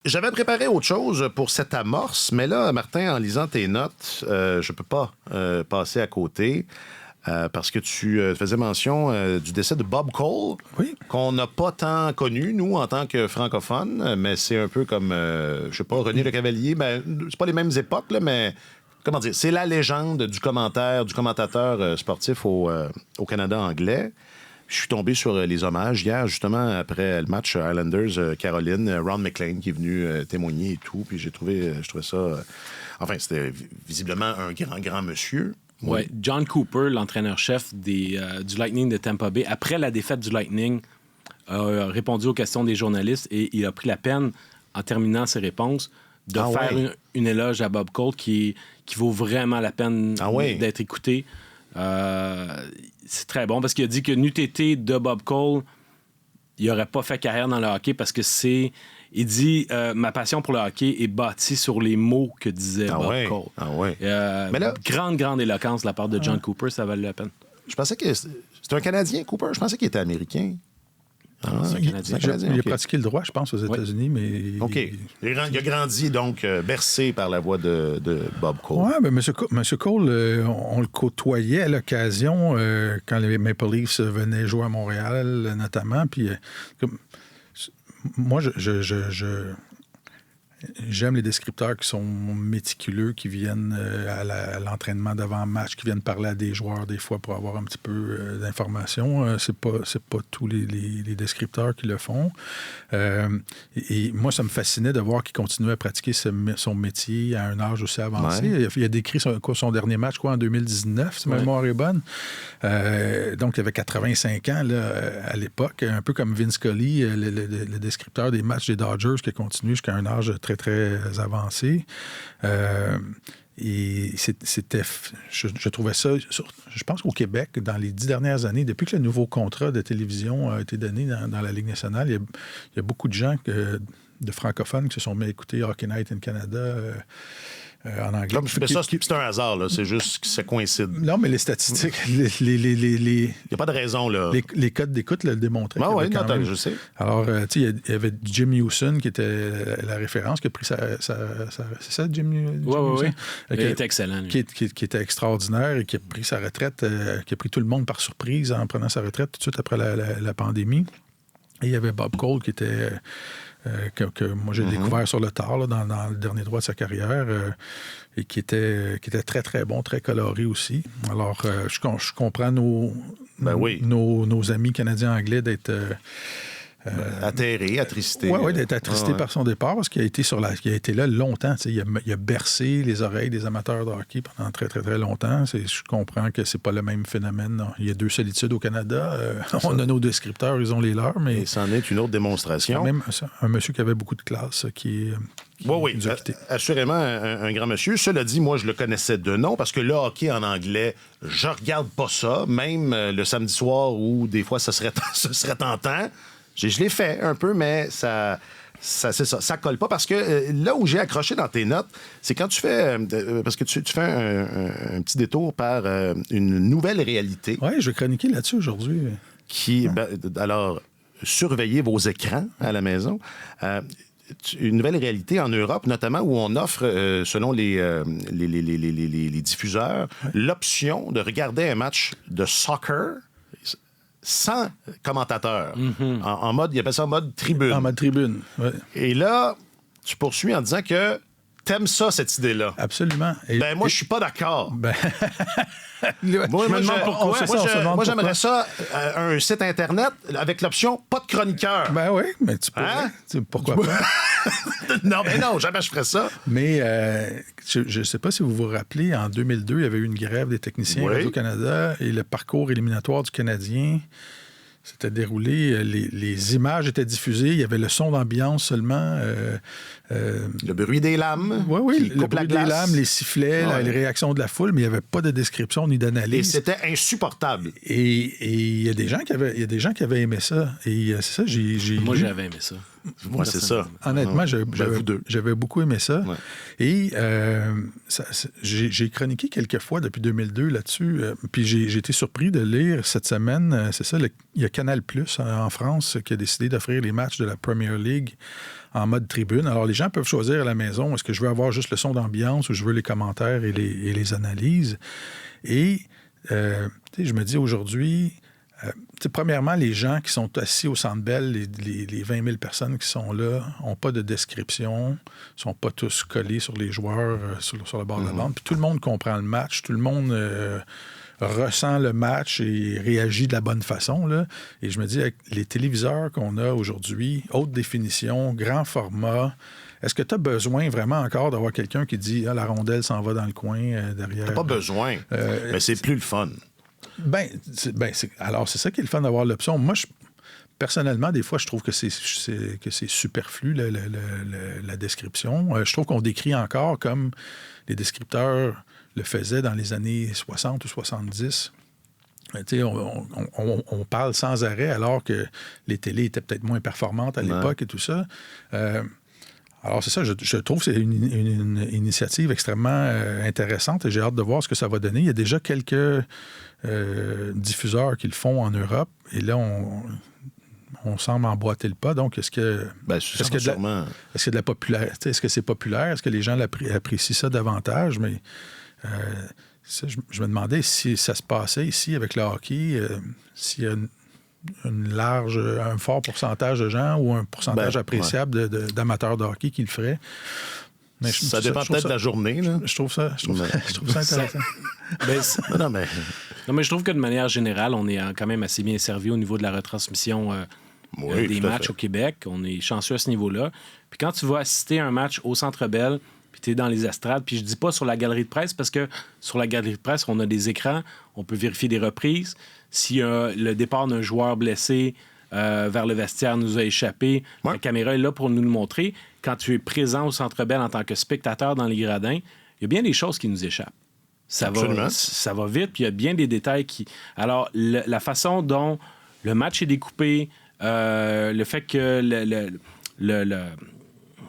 J'avais préparé autre chose pour cette amorce, mais là, Martin, en lisant tes notes, je peux pas passer à côté. Parce que tu faisais mention du décès de Bob Cole, oui, qu'on n'a pas tant connu, nous, en tant que francophones, mais c'est un peu comme, je sais pas, René Le Cavalier, ben, c'est pas les mêmes époques, là, mais comment dire, c'est la légende du commentateur sportif au Canada anglais. Je suis tombé sur les hommages hier, justement, après le match Islanders-Caroline, Ron McLean qui est venu témoigner et tout, puis je trouvais ça... enfin, c'était visiblement un grand monsieur. Oui, John Cooper, l'entraîneur-chef du Lightning de Tampa Bay, après la défaite du Lightning, a répondu aux questions des journalistes et il a pris la peine, en terminant ses réponses, de faire une éloge à Bob Cole qui vaut vraiment la peine d'être écouté. C'est très bon parce qu'il a dit que n'eût été de Bob Cole, il n'aurait pas fait carrière dans le hockey parce que c'est... Il dit ma passion pour le hockey est bâtie sur les mots que disait Bob Cole. Mais là, grande éloquence de la part de John Cooper, ça valait la peine. Je pensais que c'était un Canadien, Cooper. Je pensais qu'il était américain. C'est un Canadien. Il a pratiqué le droit, je pense, aux États-Unis, mais... OK. Il a grandi, donc, bercé par la voix de Bob Cole. Oui, mais M. Cole, on le côtoyait à l'occasion quand les Maple Leafs venaient jouer à Montréal, notamment, puis... Moi, j'aime les descripteurs qui sont méticuleux, qui viennent à l'entraînement d'avant-match, qui viennent parler à des joueurs des fois pour avoir un petit peu d'informations. C'est pas tous les descripteurs qui le font. Et moi, ça me fascinait de voir qu'il continuait à pratiquer son métier à un âge aussi avancé. Ouais. Il a décrit son dernier match en 2019, si ma mémoire est bonne. Donc, il avait 85 ans là, à l'époque, un peu comme Vince Scully, le descripteur des matchs des Dodgers qui a continué jusqu'à un âge très avancé. Et c'était... Je trouvais ça... Je pense qu'au Québec, dans les 10 dernières années, depuis que le nouveau contrat de télévision a été donné dans la Ligue nationale, il y a beaucoup de gens de francophones qui se sont mis à écouter Hockey Night in Canada... en anglais. Comme je fais ça, c'est un hasard, là. C'est juste que ça coïncide. Non, mais les statistiques, il n'y a pas de raison, là. Les codes d'écoute le démontraient. Ah oui, je sais. Alors, tu sais, il y avait Jim Hewson qui était la référence, qui a pris c'est ça, Jim Hewson? Oui. Il était excellent. Qui était extraordinaire et qui a pris sa retraite, qui a pris tout le monde par surprise en prenant sa retraite tout de suite après la pandémie. Et il y avait Bob Cole qui était... que moi, j'ai découvert sur le tard, là, dans le dernier droit de sa carrière, et qui était très, très bon, très coloré aussi. Alors, je comprends nos amis canadiens-anglais d'être... atterré, attristé. Oui, d'être attristé par son départ, parce qu'il a été là longtemps. Il a bercé les oreilles des amateurs de hockey pendant très, très, très longtemps. Je comprends que c'est pas le même phénomène. Non. Il y a 2 solitudes au Canada. On a nos descripteurs, ils ont les leurs, mais... Et c'en est une autre démonstration. Quand même un monsieur qui avait beaucoup de classe qui nous a quittés. Assurément un grand monsieur. Cela dit, moi, je le connaissais de nom, parce que le hockey en anglais, je regarde pas ça, même le samedi soir où des fois, ce serait tentant. Je l'ai fait un peu, mais ça colle pas parce que là où j'ai accroché dans tes notes, c'est quand tu fais... parce que tu fais un petit détour par une nouvelle réalité. Oui, je vais chroniquer là-dessus aujourd'hui. Alors, surveillez vos écrans à la maison. Une nouvelle réalité en Europe, notamment où on offre, selon les diffuseurs, l'option de regarder un match de soccer sans commentateur. Mm-hmm. En mode, il appelle ça en mode tribune. En mode tribune, oui. Et là, tu poursuis en disant que t'aimes ça, cette idée-là. Absolument. Moi, je suis pas d'accord. Moi, je me demande pourquoi. Moi, j'aimerais ça, un site Internet avec l'option « pas de chroniqueur ». Ben oui, mais tu pourrais. Pourquoi pas? non, jamais je ferais ça. Mais je ne sais pas si vous vous rappelez, en 2002, il y avait eu une grève des techniciens Radio-Canada et le parcours éliminatoire du Canadien s'était déroulé. Les images étaient diffusées. Il y avait le son d'ambiance seulement. Le bruit des lames. Oui, le bruit des lames, les sifflets, les réactions de la foule, mais il n'y avait pas de description ni d'analyse. Et c'était insupportable. Et il y a des gens qui avaient aimé ça. Et c'est ça, Moi, j'avais aimé ça. Ouais, c'est ça. Honnêtement, vous deux. j'avais beaucoup aimé ça. Ouais. Et j'ai chroniqué quelques fois depuis 2002 là-dessus. Puis j'ai été surpris de lire cette semaine, c'est ça, il y a Canal+ en France qui a décidé d'offrir les matchs de la Premier League en mode tribune. Alors, les gens peuvent choisir à la maison, est-ce que je veux avoir juste le son d'ambiance ou je veux les commentaires et les analyses. Et je me dis aujourd'hui... premièrement, les gens qui sont assis au Centre Bell, les 20 000 personnes qui sont là, n'ont pas de description, ne sont pas tous collés sur les joueurs sur le bord de la bande. Puis tout le monde comprend le match, tout le monde ressent le match et réagit de la bonne façon. Là. Et je me dis, avec les téléviseurs qu'on a aujourd'hui, haute définition, grand format, est-ce que tu as besoin vraiment encore d'avoir quelqu'un qui dit « Ah, la rondelle s'en va dans le coin derrière ». T'as pas besoin, mais c'est plus le fun. Alors, c'est ça qui est le fun d'avoir l'option. Moi, personnellement, des fois, je trouve que c'est superflu, la description. Je trouve qu'on décrit encore comme les descripteurs le faisaient dans les années 60 ou 70. On parle sans arrêt alors que les télés étaient peut-être moins performantes à l'époque et tout ça. Alors, c'est ça, je trouve que c'est une initiative extrêmement intéressante et j'ai hâte de voir ce que ça va donner. Il y a déjà quelques diffuseurs qui le font en Europe et là, on semble emboîter le pas. Donc, est-ce qu'il y a de la popularité? Est-ce que c'est populaire? Est-ce que les gens apprécient ça davantage? Mais je me demandais si ça se passait ici avec le hockey, s'il y a un fort pourcentage de gens ou un pourcentage appréciable d'amateurs de hockey qui le feraient. Mais ça dépend peut-être de la journée. Là. Je trouve ça intéressant. Non, mais je trouve que de manière générale, on est quand même assez bien servi au niveau de la retransmission des matchs au Québec. On est chanceux à ce niveau-là. Puis quand tu vas assister à un match au Centre Bell, puis tu es dans les estrades, puis je dis pas sur la galerie de presse, parce que sur la galerie de presse, on a des écrans, on peut vérifier des reprises. Si le départ d'un joueur blessé vers le vestiaire nous a échappé, la caméra est là pour nous le montrer. Quand tu es présent au Centre Bell en tant que spectateur dans les gradins, il y a bien des choses qui nous échappent. Ça va vite, puis il y a bien des détails qui... Alors, la façon dont le match est découpé, le fait que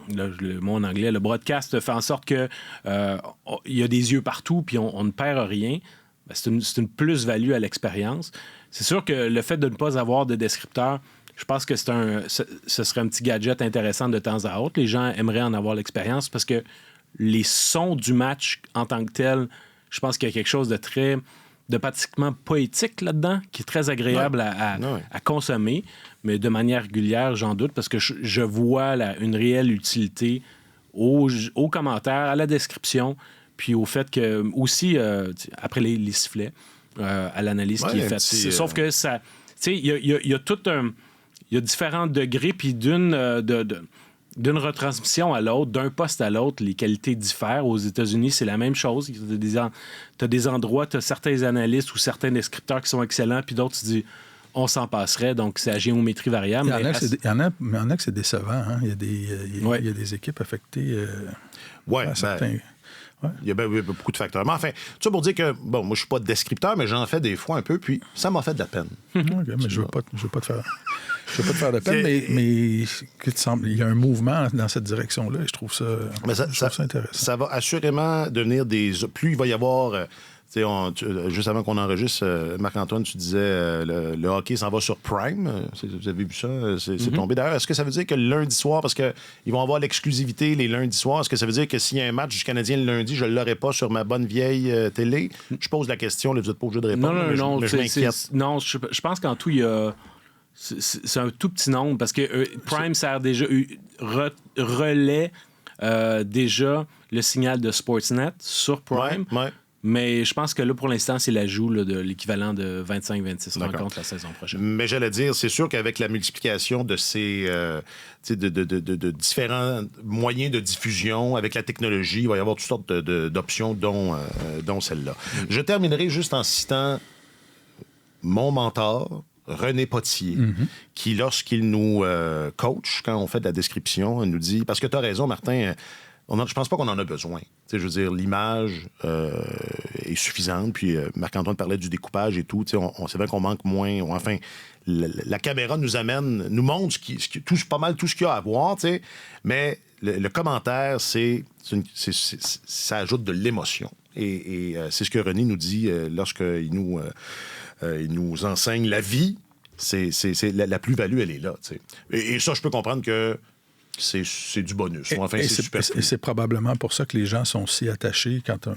le mot en anglais, le broadcast fait en sorte que il y a des yeux partout, puis on ne perd rien. Ben, c'est une plus-value à l'expérience. C'est sûr que le fait de ne pas avoir de descripteur, je pense que ce serait un petit gadget intéressant de temps à autre. Les gens aimeraient en avoir l'expérience parce que les sons du match en tant que tel, je pense qu'il y a quelque chose de pratiquement poétique là-dedans, qui est très agréable à consommer, mais de manière régulière, j'en doute, parce que je vois une réelle utilité aux commentaires, à la description, puis au fait que, aussi, après les sifflets, à l'analyse qui est faite. Sauf que ça... Tu sais, il y a tout un... Il y a différents degrés, puis d'une retransmission à l'autre, d'un poste à l'autre, les qualités diffèrent. Aux États-Unis, c'est la même chose. Tu as des endroits, tu as certains analystes ou certains descripteurs qui sont excellents, puis d'autres, tu dis, on s'en passerait. Donc, c'est à géométrie variable. Il y en a que c'est décevant. Hein? Il y a des équipes affectées à certains... Il y a beaucoup de facteurs. Mais enfin, tout ça pour dire que, bon, moi, je suis pas descripteur, mais j'en fais des fois un peu, puis ça m'a fait de la peine. OK, mais je veux pas te faire de peine, mais il y a un mouvement dans cette direction-là et je trouve ça intéressant. Ça va assurément devenir plus il va y avoir... juste avant qu'on enregistre, Marc-Antoine, tu disais le hockey s'en va sur Prime. Vous avez vu ça? C'est tombé. D'ailleurs, est-ce que ça veut dire que le lundi soir, parce qu'ils vont avoir l'exclusivité les lundis soirs, est-ce que ça veut dire que s'il y a un match du Canadien le lundi, je ne l'aurai pas sur ma bonne vieille télé? Je pose la question, là, vous n'êtes pas obligé de répondre. Non, je m'inquiète. Non, je pense qu'en tout, il y a... C'est un tout petit nombre, parce que Prime sert déjà... relaie déjà le signal de Sportsnet sur Prime. Ouais. Mais je pense que là, pour l'instant, c'est l'ajout de l'équivalent de 25-26 rencontres la saison prochaine. Mais j'allais dire, c'est sûr qu'avec la multiplication de ces de différents moyens de diffusion, avec la technologie, il va y avoir toutes sortes d'options, dont celle-là. Je terminerai juste en citant mon mentor, René Potier, qui, lorsqu'il nous coach, quand on fait de la description, il nous dit... Parce que tu as raison, Martin... je pense pas qu'on en a besoin. Je veux dire, l'image est suffisante. Puis Marc-Antoine parlait du découpage et tout. C'est vrai qu'on manque moins. Enfin, la caméra nous montre pas mal tout ce qu'il y a à voir, tu sais. Mais le commentaire, ça ajoute de l'émotion. Et c'est ce que René nous dit lorsqu'il nous enseigne la vie. La plus-value, elle est là, tu sais. Et ça, je peux comprendre que c'est du bonus. Enfin, c'est super. Et c'est probablement pour ça que les gens sont si attachés quand un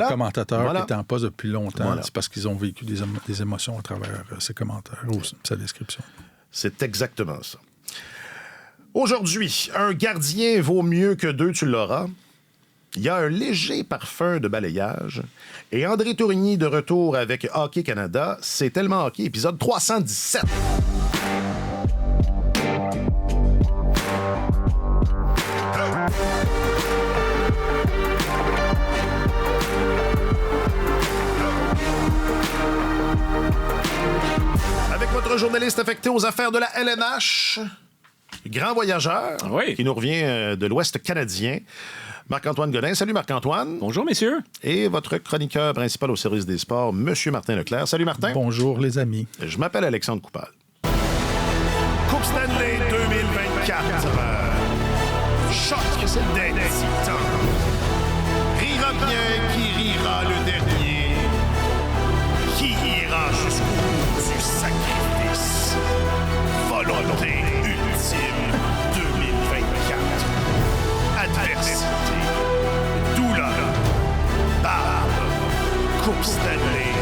commentateur qui est en poste depuis longtemps. C'est parce qu'ils ont vécu des émotions à travers ses commentaires ou sa description. C'est exactement ça. Aujourd'hui, un gardien vaut mieux que 2, tu l'auras. Il y a un léger parfum de balayage. Et André Tourigny de retour avec Hockey Canada. C'est tellement hockey, épisode 317. Avec votre journaliste affecté aux affaires de la LNH, grand voyageur, qui nous revient de l'Ouest canadien, Marc-Antoine Godin. Salut Marc-Antoine. Bonjour messieurs. Et votre chroniqueur principal au service des sports, Monsieur Martin Leclerc. Salut Martin. Bonjour les amis. Je m'appelle Alexandre Coupal. Coupe Stanley 2024. Choc des titans. Rira bien qui rira le dernier. Qui ira jusqu'au bout du sacrifice. Volonté ultime 2024. Adversité. Douleur. Barbe. Coupe Stanley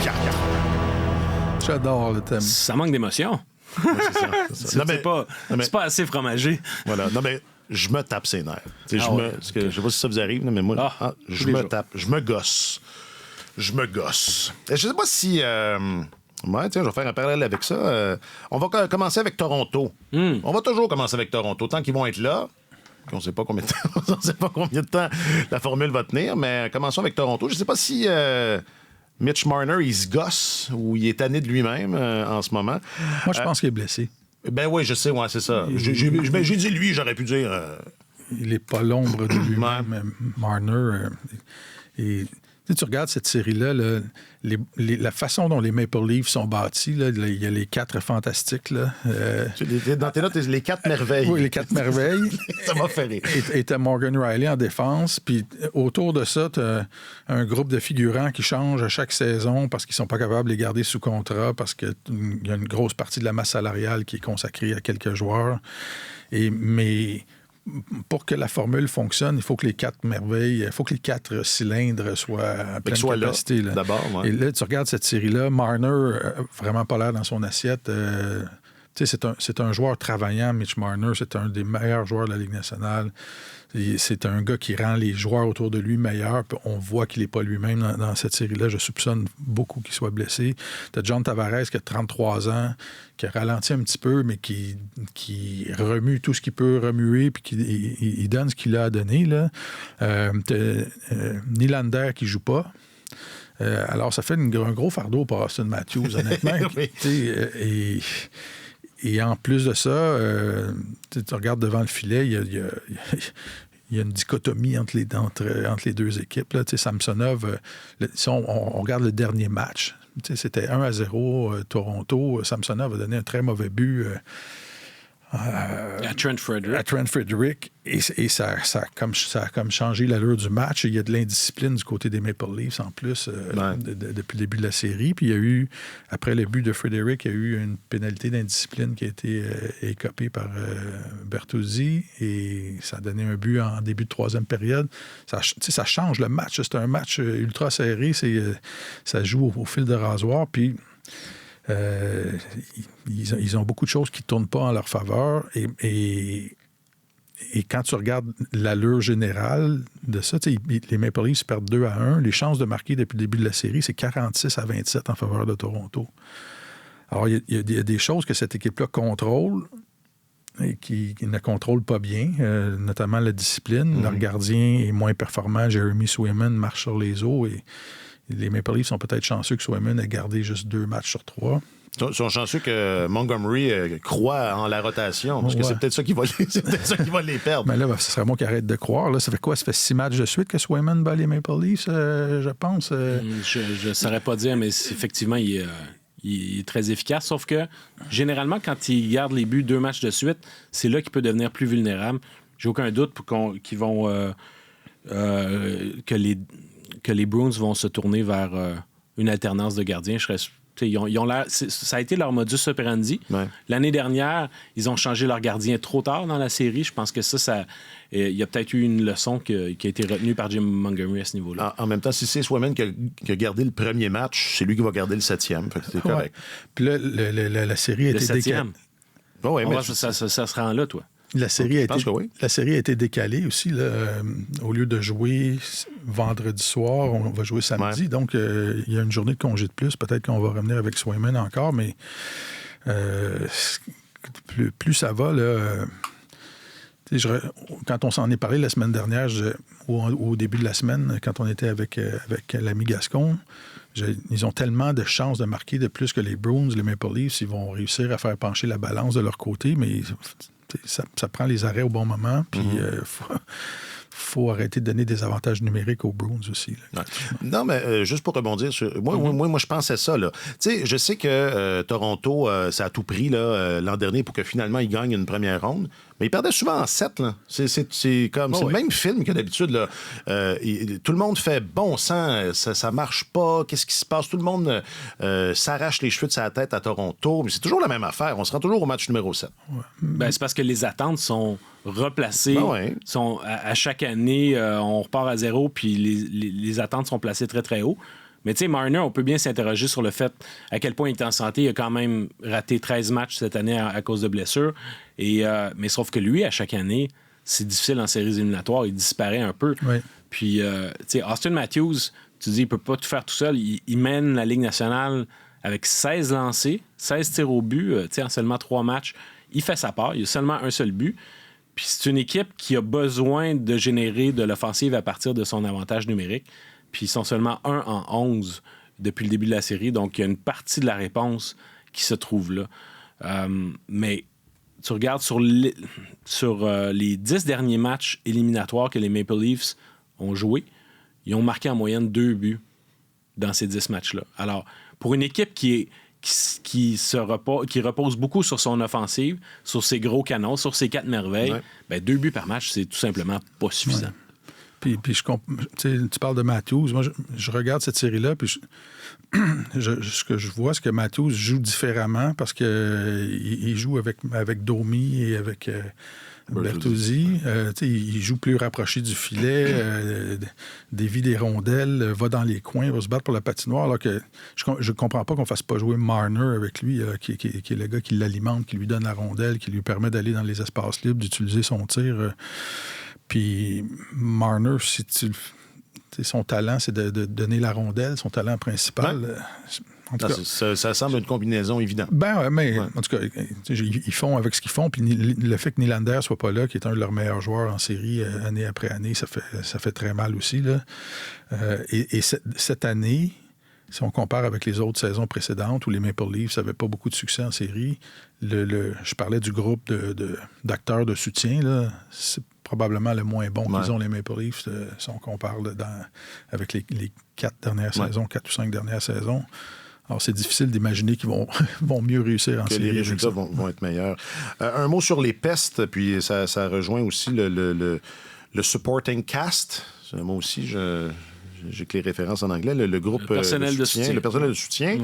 2024. J'adore le thème. Ça manque d'émotion. Ouais, c'est ça. C'est pas assez fromagé. Voilà. Non, mais je me tape ses nerfs. Je sais pas si ça vous arrive, mais moi, je me tape. Je me gosse. Je sais pas si... Ouais, tiens, je vais faire un parallèle avec ça. On va commencer avec Toronto. On va toujours commencer avec Toronto. Tant qu'ils vont être là, on ne sait pas combien de temps la formule va tenir, mais commençons avec Toronto. Je ne sais pas si Mitch Marner, il se gosse ou il est tanné de lui-même en ce moment. Moi, je pense qu'il est blessé. Ben oui, je sais, ouais, c'est ça. J'ai dit lui, j'aurais pu dire... Il n'est pas l'ombre de lui-même, Marner. Et tu regardes cette série-là, la façon dont les Maple Leafs sont bâtis, là, il y a les 4 fantastiques. Là, dans tes notes, les 4 merveilles. Oui, les 4 merveilles. Ça m'a fait rire. Et t'as Morgan Riley en défense. Puis autour de ça, t'as un groupe de figurants qui changent à chaque saison parce qu'ils sont pas capables de les garder sous contrat, parce qu'il y a une grosse partie de la masse salariale qui est consacrée à quelques joueurs. Mais pour que la formule fonctionne, il faut que les 4 merveilles, il faut que les 4 cylindres soient à pleine capacité. Là, d'abord, ouais. Et là, tu regardes cette série-là, Marner, vraiment pas l'air dans son assiette. C'est un joueur travaillant, Mitch Marner. C'est un des meilleurs joueurs de la Ligue nationale. C'est un gars qui rend les joueurs autour de lui meilleurs. Puis on voit qu'il n'est pas lui-même dans cette série-là. Je soupçonne beaucoup qu'il soit blessé. Tu as John Tavares qui a 33 ans, qui a ralenti un petit peu, mais qui remue tout ce qu'il peut remuer, puis il donne ce qu'il a à donner. Nylander qui ne joue pas. Alors, ça fait un gros fardeau pour Austin Matthews, honnêtement. Oui. Et en plus de ça, tu regardes devant le filet, il y a une dichotomie entre les deux équipes. Là. Samsonov, si on regarde le dernier match, c'était 1-0 Toronto. Samsonov a donné un très mauvais but à Trent Frederick. Et ça a comme changé l'allure du match. Il y a de l'indiscipline du côté des Maple Leafs en plus depuis le début de la série. Puis il y a eu, après le but de Frederick, il y a eu une pénalité d'indiscipline qui a été écopée par Bertuzzi et ça a donné un but en début de 3e période. Ça change le match. C'est un match ultra serré. Ça joue au fil de rasoir. Puis ils ont beaucoup de choses qui ne tournent pas en leur faveur et quand tu regardes l'allure générale de ça, les Maple Leafs perdent 2-1. Les chances de marquer depuis le début de la série, c'est 46-27 en faveur de Toronto. Alors, il y a des choses que cette équipe-là contrôle et qui ne contrôle pas bien, notamment la discipline. Leur gardien est moins performant. Jeremy Swayman marche sur les os et les Maple Leafs sont peut-être chanceux que Swayman ait gardé juste 2 matchs sur 3. Ils sont chanceux que Montgomery croit en la rotation, parce que c'est peut-être ça qui va les perdre. Mais là, ce serait moi qui arrête de croire. Là, ça fait quoi? Ça fait 6 matchs de suite que Swayman bat les Maple Leafs, je pense. Je ne saurais pas dire, mais effectivement, il il est très efficace. Sauf que, généralement, quand il garde les buts 2 matchs de suite, c'est là qu'il peut devenir plus vulnérable. J'ai aucun doute qu'ils vont... que les Bruins vont se tourner vers une alternance de gardiens. Ils ont l'air, ça a été leur modus operandi. Ouais. L'année dernière, ils ont changé leur gardien trop tard dans la série. Je pense que il y a peut-être eu une leçon qui a été retenue par Jim Montgomery à ce niveau-là. En même temps, si c'est Swayman qui a gardé le premier match, c'est lui qui va garder le 7e. Fait que c'est correct. Puis là, la série a été décalée. Ça se rend là, toi. La série a été décalée aussi. Là, au lieu de jouer vendredi soir, on va jouer samedi. Ouais. Donc, il y a une journée de congé de plus. Peut-être qu'on va revenir avec Swayman encore, mais plus ça va, là... Quand on s'en est parlé la semaine dernière, au début de la semaine, quand on était avec l'ami Gascon, ils ont tellement de chances de marquer de plus que les Bruins, les Maple Leafs. Ils vont réussir à faire pencher la balance de leur côté, mais ça prend les arrêts au bon moment. Puis faut arrêter de donner des avantages numériques aux Bruins aussi. Ouais. Non, mais juste pour rebondir sur... Moi, je pensais ça. Là. Je sais que Toronto, ça a tout pris l'an dernier pour que finalement, ils gagnent une première ronde. Mais ils perdaient souvent en 7. Là. C'est le même film que d'habitude. Là. Tout le monde fait bon sang, ça marche pas, qu'est-ce qui se passe? Tout le monde s'arrache les cheveux de sa tête à Toronto. Mais c'est toujours la même affaire. On se rend toujours au match numéro 7. Ouais. Ben, c'est parce que les attentes sont replacées. Sont, à chaque année, on repart à zéro, puis les attentes sont placées très, très haut. Mais tu sais, Marner, on peut bien s'interroger sur le fait à quel point il est en santé. Il a quand même raté 13 matchs cette année à cause de blessures. Mais sauf que lui, à chaque année, c'est difficile en séries éliminatoires. Il disparaît un peu. Oui. Puis, tu sais, Austin Matthews, tu dis, il peut pas tout faire tout seul. Il mène la Ligue nationale avec 16 lancés, 16 tirs au but, tu sais, en seulement 3 matchs. Il fait sa part. Il a seulement un seul but. Puis c'est une équipe qui a besoin de générer de l'offensive à partir de son avantage numérique. Puis ils sont seulement 1 en 11 depuis le début de la série. Donc, il y a une partie de la réponse qui se trouve là. Mais tu regardes sur les 10 derniers matchs éliminatoires que les Maple Leafs ont joués, ils ont marqué en moyenne 2 buts dans ces 10 matchs-là. Alors, pour une équipe qui repose beaucoup sur son offensive, sur ses gros canons, sur ses 4 merveilles, ben 2 buts par match, c'est tout simplement pas suffisant. Ouais. Puis tu parles de Matthews. Moi, je regarde cette série-là, puis ce que je vois, c'est que Matthews joue différemment parce qu'il joue avec Domi et avec Bertuzzi. Il joue plus rapproché du filet, dévie des rondelles, va dans les coins, va se battre pour la patinoire, alors que je comprends pas qu'on fasse pas jouer Marner avec lui, qui est le gars qui l'alimente, qui lui donne la rondelle, qui lui permet d'aller dans les espaces libres, d'utiliser son tir. Puis Marner, son talent, c'est de donner la rondelle, son talent principal. En tout cas, ça semble une combinaison évidente. Mais en tout cas, ils font avec ce qu'ils font. Puis le fait que Nylander soit pas là, qui est un de leurs meilleurs joueurs en série année après année, ça fait très mal aussi. Là. Et cette année, si on compare avec les autres saisons précédentes où les Maple Leafs n'avaient pas beaucoup de succès en série, je parlais du groupe d'acteurs de soutien, là, c'est probablement le moins bon qu'ils ont, les Maple Leafs, si on compare avec les 4 dernières saisons, 4 ou 5 dernières saisons. Alors, c'est difficile d'imaginer qu'ils vont mieux réussir en série. Que les résultats vont être meilleurs. Un mot sur les pestes, puis ça rejoint aussi le supporting cast. Moi aussi, j'ai que les références en anglais. Le groupe le personnel de soutien. Le personnel de soutien.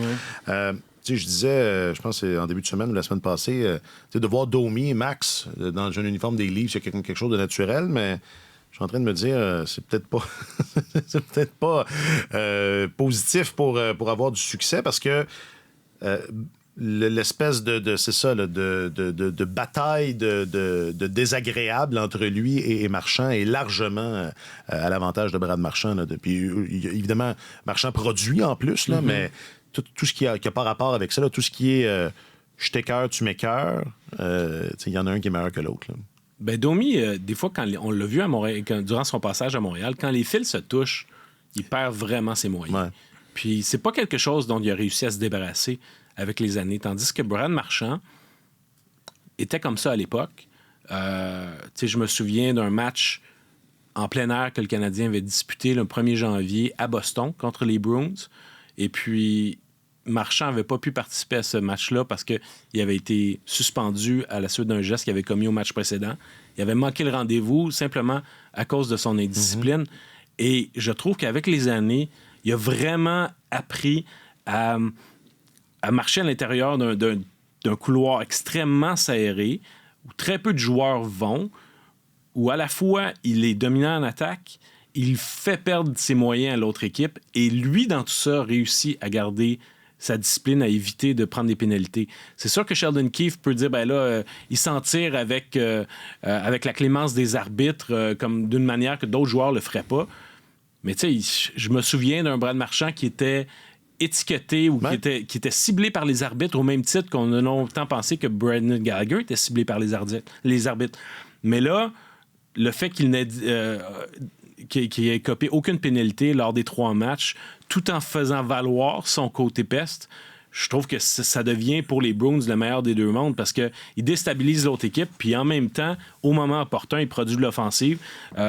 Je disais, je pense que c'est en début de semaine ou la semaine passée, de voir Domi et Max dans un uniforme des Leafs, c'est quelque chose de naturel, mais je suis en train de me dire, c'est peut-être pas positif pour avoir du succès, parce que l'espèce c'est ça, là, de bataille de désagréable entre lui et Marchand est largement à l'avantage de Brad Marchand. Là, puis évidemment, Marchand produit en plus, là, mais tout ce qui a pas rapport avec ça, là, tout ce qui est je t'écœure, tu m'écœures, il y en a un qui est meilleur que l'autre. Là. Ben Domi, des fois, quand on l'a vu à Montréal, durant son passage à Montréal, quand les fils se touchent, il perd vraiment ses moyens. Ouais. Puis c'est pas quelque chose dont il a réussi à se débarrasser avec les années. Tandis que Brad Marchand était comme ça à l'époque. Je me souviens d'un match en plein air que le Canadien avait disputé le 1er janvier à Boston contre les Bruins. Et puis, Marchand n'avait pas pu participer à ce match-là parce qu'il avait été suspendu à la suite d'un geste qu'il avait commis au match précédent. Il avait manqué le rendez-vous simplement à cause de son indiscipline. Et je trouve qu'avec les années, il a vraiment appris à marcher à l'intérieur d'un couloir extrêmement serré où très peu de joueurs vont, où à la fois il est dominant en attaque, il fait perdre ses moyens à l'autre équipe et lui, dans tout ça, réussit à garder sa discipline, à éviter de prendre des pénalités. C'est sûr que Sheldon Keefe peut dire, il s'en tire avec la clémence des arbitres comme d'une manière que d'autres joueurs le feraient pas. Mais tu sais, je me souviens d'un Brad Marchand qui était étiqueté ou qui était ciblé par les arbitres au même titre qu'on a longtemps pensé que Brendan Gallagher était ciblé par les arbitres. Mais là, le fait qu'il ait copé aucune pénalité lors des 3 matchs, tout en faisant valoir son côté peste, je trouve que ça devient pour les Bruins le meilleur des deux mondes parce qu'il déstabilise l'autre équipe, puis en même temps, au moment opportun, il produit de l'offensive.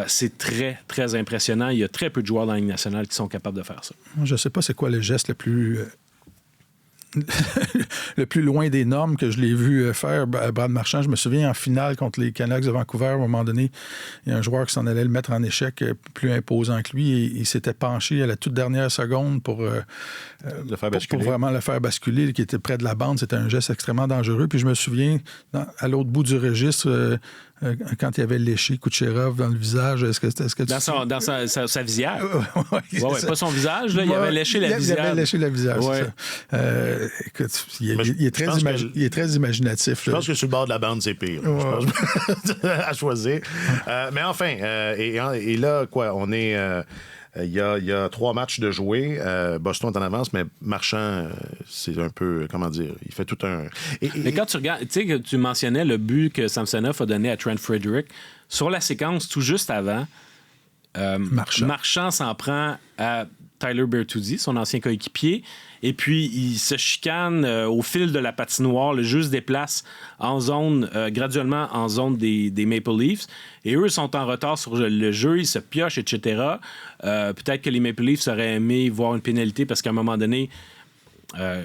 C'est très, très impressionnant. Il y a très peu de joueurs dans la Ligue nationale qui sont capables de faire ça. Je ne sais pas c'est quoi le geste le plus... le plus loin des normes que je l'ai vu faire, Brad Marchand. Je me souviens en finale contre les Canucks de Vancouver, à un moment donné, il y a un joueur qui s'en allait le mettre en échec plus imposant que lui et il s'était penché à la toute dernière seconde pour vraiment le faire basculer, qui était près de la bande. C'était un geste extrêmement dangereux. Puis je me souviens, à l'autre bout du registre, quand il avait léché Kucherov dans le visage, est-ce que dans sa visière. Ouais, pas son visage, là, il avait léché la visière. Il avait léché la visière, ouais. C'est ça. Écoute, il est très imaginatif. Je pense que sur le bord de la bande, c'est pire. Ouais. Je pense, à choisir. Mais enfin, et là, quoi, on est... Il y a 3 matchs de jouer. Boston est en avance, mais Marchand, c'est un peu, comment dire, il fait tout un... Mais quand tu regardes, tu sais que tu mentionnais le but que Samsonov a donné à Trent Frederick, sur la séquence tout juste avant, Marchand s'en prend à Tyler Bertuzzi, son ancien coéquipier, et puis il se chicane au fil de la patinoire. Le jeu se déplace en zone, graduellement en zone des Maple Leafs, et eux sont en retard sur le jeu, ils se piochent, etc. Peut-être que les Maple Leafs auraient aimé voir une pénalité parce qu'à un moment donné,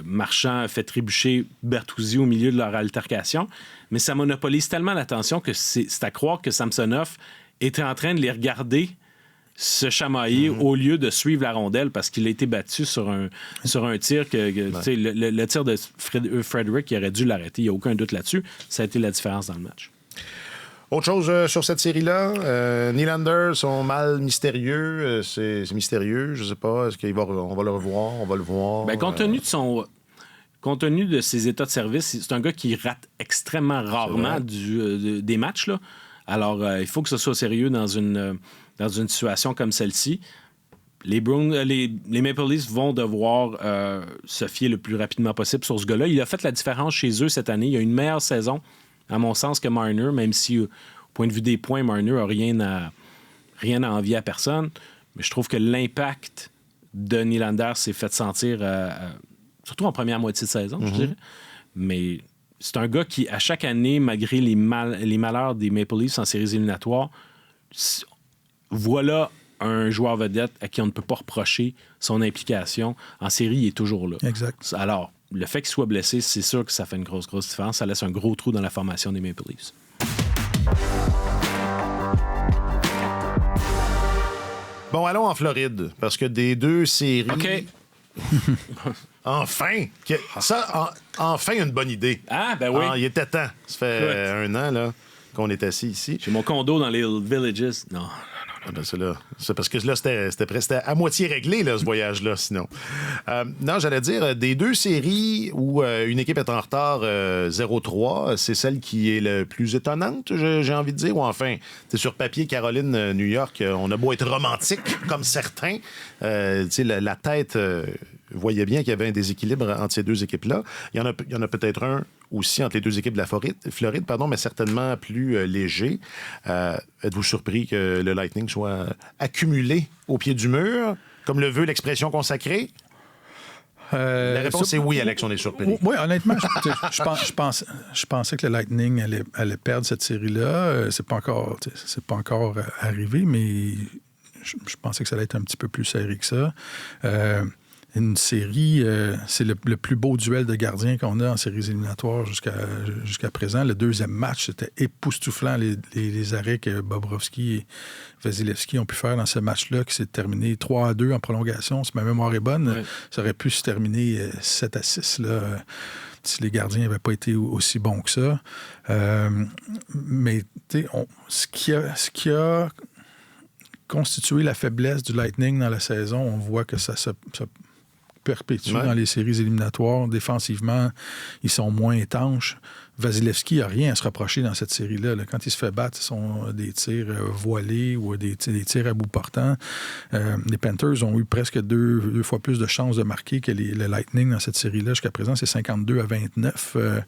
Marchand a fait trébucher Bertuzzi au milieu de leur altercation, mais ça monopolise tellement l'attention que c'est à croire que Samsonov était en train de les regarder se chamailler au lieu de suivre la rondelle parce qu'il a été battu sur un tir que le tir de Frederick, il aurait dû l'arrêter. Il n'y a aucun doute là-dessus. Ça a été la différence dans le match. Autre chose sur cette série-là, Nylander, son mal mystérieux, c'est mystérieux, je sais pas, est-ce on va le revoir, on va le voir? Ben, compte tenu de ses états de service, c'est un gars qui rate extrêmement rarement des matchs, là. Alors, il faut que ce soit sérieux dans une situation comme celle-ci. Les Maple Leafs vont devoir se fier le plus rapidement possible sur ce gars-là. Il a fait la différence chez eux cette année. Il a une meilleure saison, à mon sens, que Marner, même si, au point de vue des points, Marner n'a rien à envier à personne. Mais je trouve que l'impact de Nylander s'est fait sentir, surtout en première moitié de saison, je dirais. Mais c'est un gars qui, à chaque année, malgré les malheurs des Maple Leafs en séries éliminatoires, voilà un joueur vedette à qui on ne peut pas reprocher son implication. En série, il est toujours là. Exact. Alors, le fait qu'il soit blessé, c'est sûr que ça fait une grosse différence. Ça laisse un gros trou dans la formation des Maple Leafs. Bon, allons en Floride, parce que des 2 séries... OK. Enfin! Enfin, une bonne idée. Ah, ben oui. Il était temps. Ça fait 1 an là, qu'on est assis ici. J'ai mon condo dans les Villages. Non. C'est parce que là, c'était à moitié réglé, là, ce voyage-là, sinon. Non, j'allais dire, des 2 séries où une équipe est en retard 0-3, c'est celle qui est le plus étonnante, j'ai envie de dire. Ou enfin, c'est sur papier, Caroline, New York, on a beau être romantique, comme certains. La tête voyait bien qu'il y avait un déséquilibre entre ces 2 équipes-là. Il y en a peut-être un aussi entre les 2 équipes de la Floride, mais certainement plus léger. Êtes-vous surpris que le Lightning soit accumulé au pied du mur, comme le veut l'expression consacrée? La réponse est oui, Alex, on est surpris. Oui, honnêtement, je pensais que le Lightning allait perdre cette série-là. C'est pas encore arrivé, mais je pensais que ça allait être un petit peu plus serré que ça. une série, c'est le plus beau duel de gardiens qu'on a en séries éliminatoires jusqu'à présent. Le deuxième match, c'était époustouflant, les arrêts que Bobrovsky et Vasilevski ont pu faire dans ce match-là, qui s'est terminé 3-2 en prolongation. Si ma mémoire est bonne, ça aurait pu se terminer 7-6, là, si les gardiens n'avaient pas été aussi bons que ça. Mais ce qui a constitué la faiblesse du Lightning dans la saison, on voit que ça perpétue dans les séries éliminatoires. Défensivement, ils sont moins étanches. Vasilevski n'a rien à se reprocher dans cette série-là. Là. Quand il se fait battre, ce sont des tirs voilés ou des tirs à bout portant. Les Panthers ont eu presque deux fois plus de chances de marquer que le Lightning dans cette série-là. Jusqu'à présent, c'est 52-29.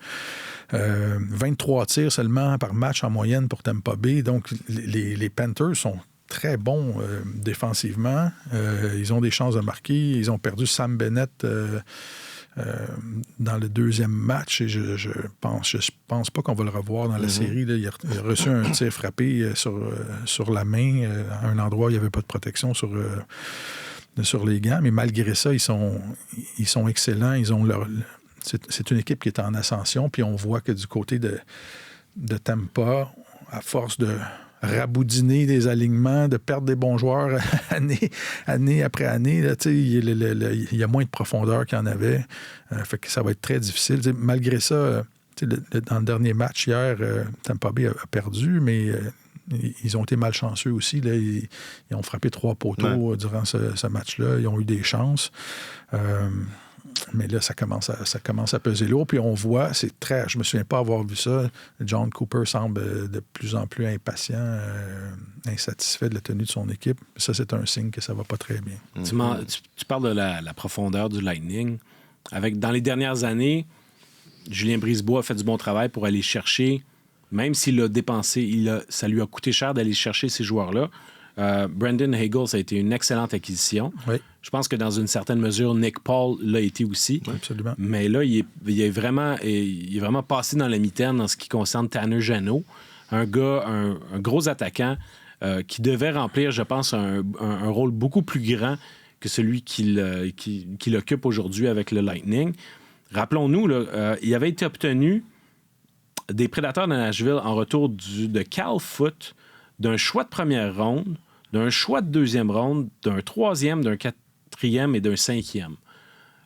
23 tirs seulement par match en moyenne pour Tampa Bay. Donc, les Panthers sont très bons défensivement. Ils ont des chances de marquer. Ils ont perdu Sam Bennett dans le deuxième match et je pense pas qu'on va le revoir dans la série. Là. Il a reçu un tir frappé sur la main à un endroit où il n'y avait pas de protection sur les gants. Mais malgré ça, ils sont excellents. Ils ont c'est une équipe qui est en ascension. Puis on voit que du côté de Tampa, à force de raboudiner des alignements, de perdre des bons joueurs année après année. Là, il y a moins de profondeur qu'il y en avait. Fait que ça va être très difficile. Malgré ça, dans le dernier match hier, Tampa Bay a perdu, mais ils ont été malchanceux aussi. Là. Ils ont frappé 3 poteaux durant ce match-là. Ils ont eu des chances. Mais là, ça commence à peser lourd. Puis on voit, je me souviens pas avoir vu ça. John Cooper semble de plus en plus impatient, insatisfait de la tenue de son équipe. Ça, c'est un signe que ça va pas très bien. Tu parles de la profondeur du Lightning. Dans les dernières années, Julien Brisebois a fait du bon travail pour aller chercher, même s'il a dépensé, ça lui a coûté cher d'aller chercher ces joueurs-là. Brendan Hagel, ça a été une excellente acquisition. Oui. Je pense que dans une certaine mesure, Nick Paul l'a été aussi. Oui, absolument. Mais là, il est vraiment passé dans la mitaine en ce qui concerne Tanner Jeannot, un gars, un gros attaquant qui devait remplir, je pense, un rôle beaucoup plus grand que celui qu'il occupe aujourd'hui avec le Lightning. Rappelons-nous, il avait été obtenu des Prédateurs de Nashville en retour de Cal Foote, d'un choix de première ronde, d'un choix de deuxième ronde, d'un troisième, d'un quatrième et d'un cinquième.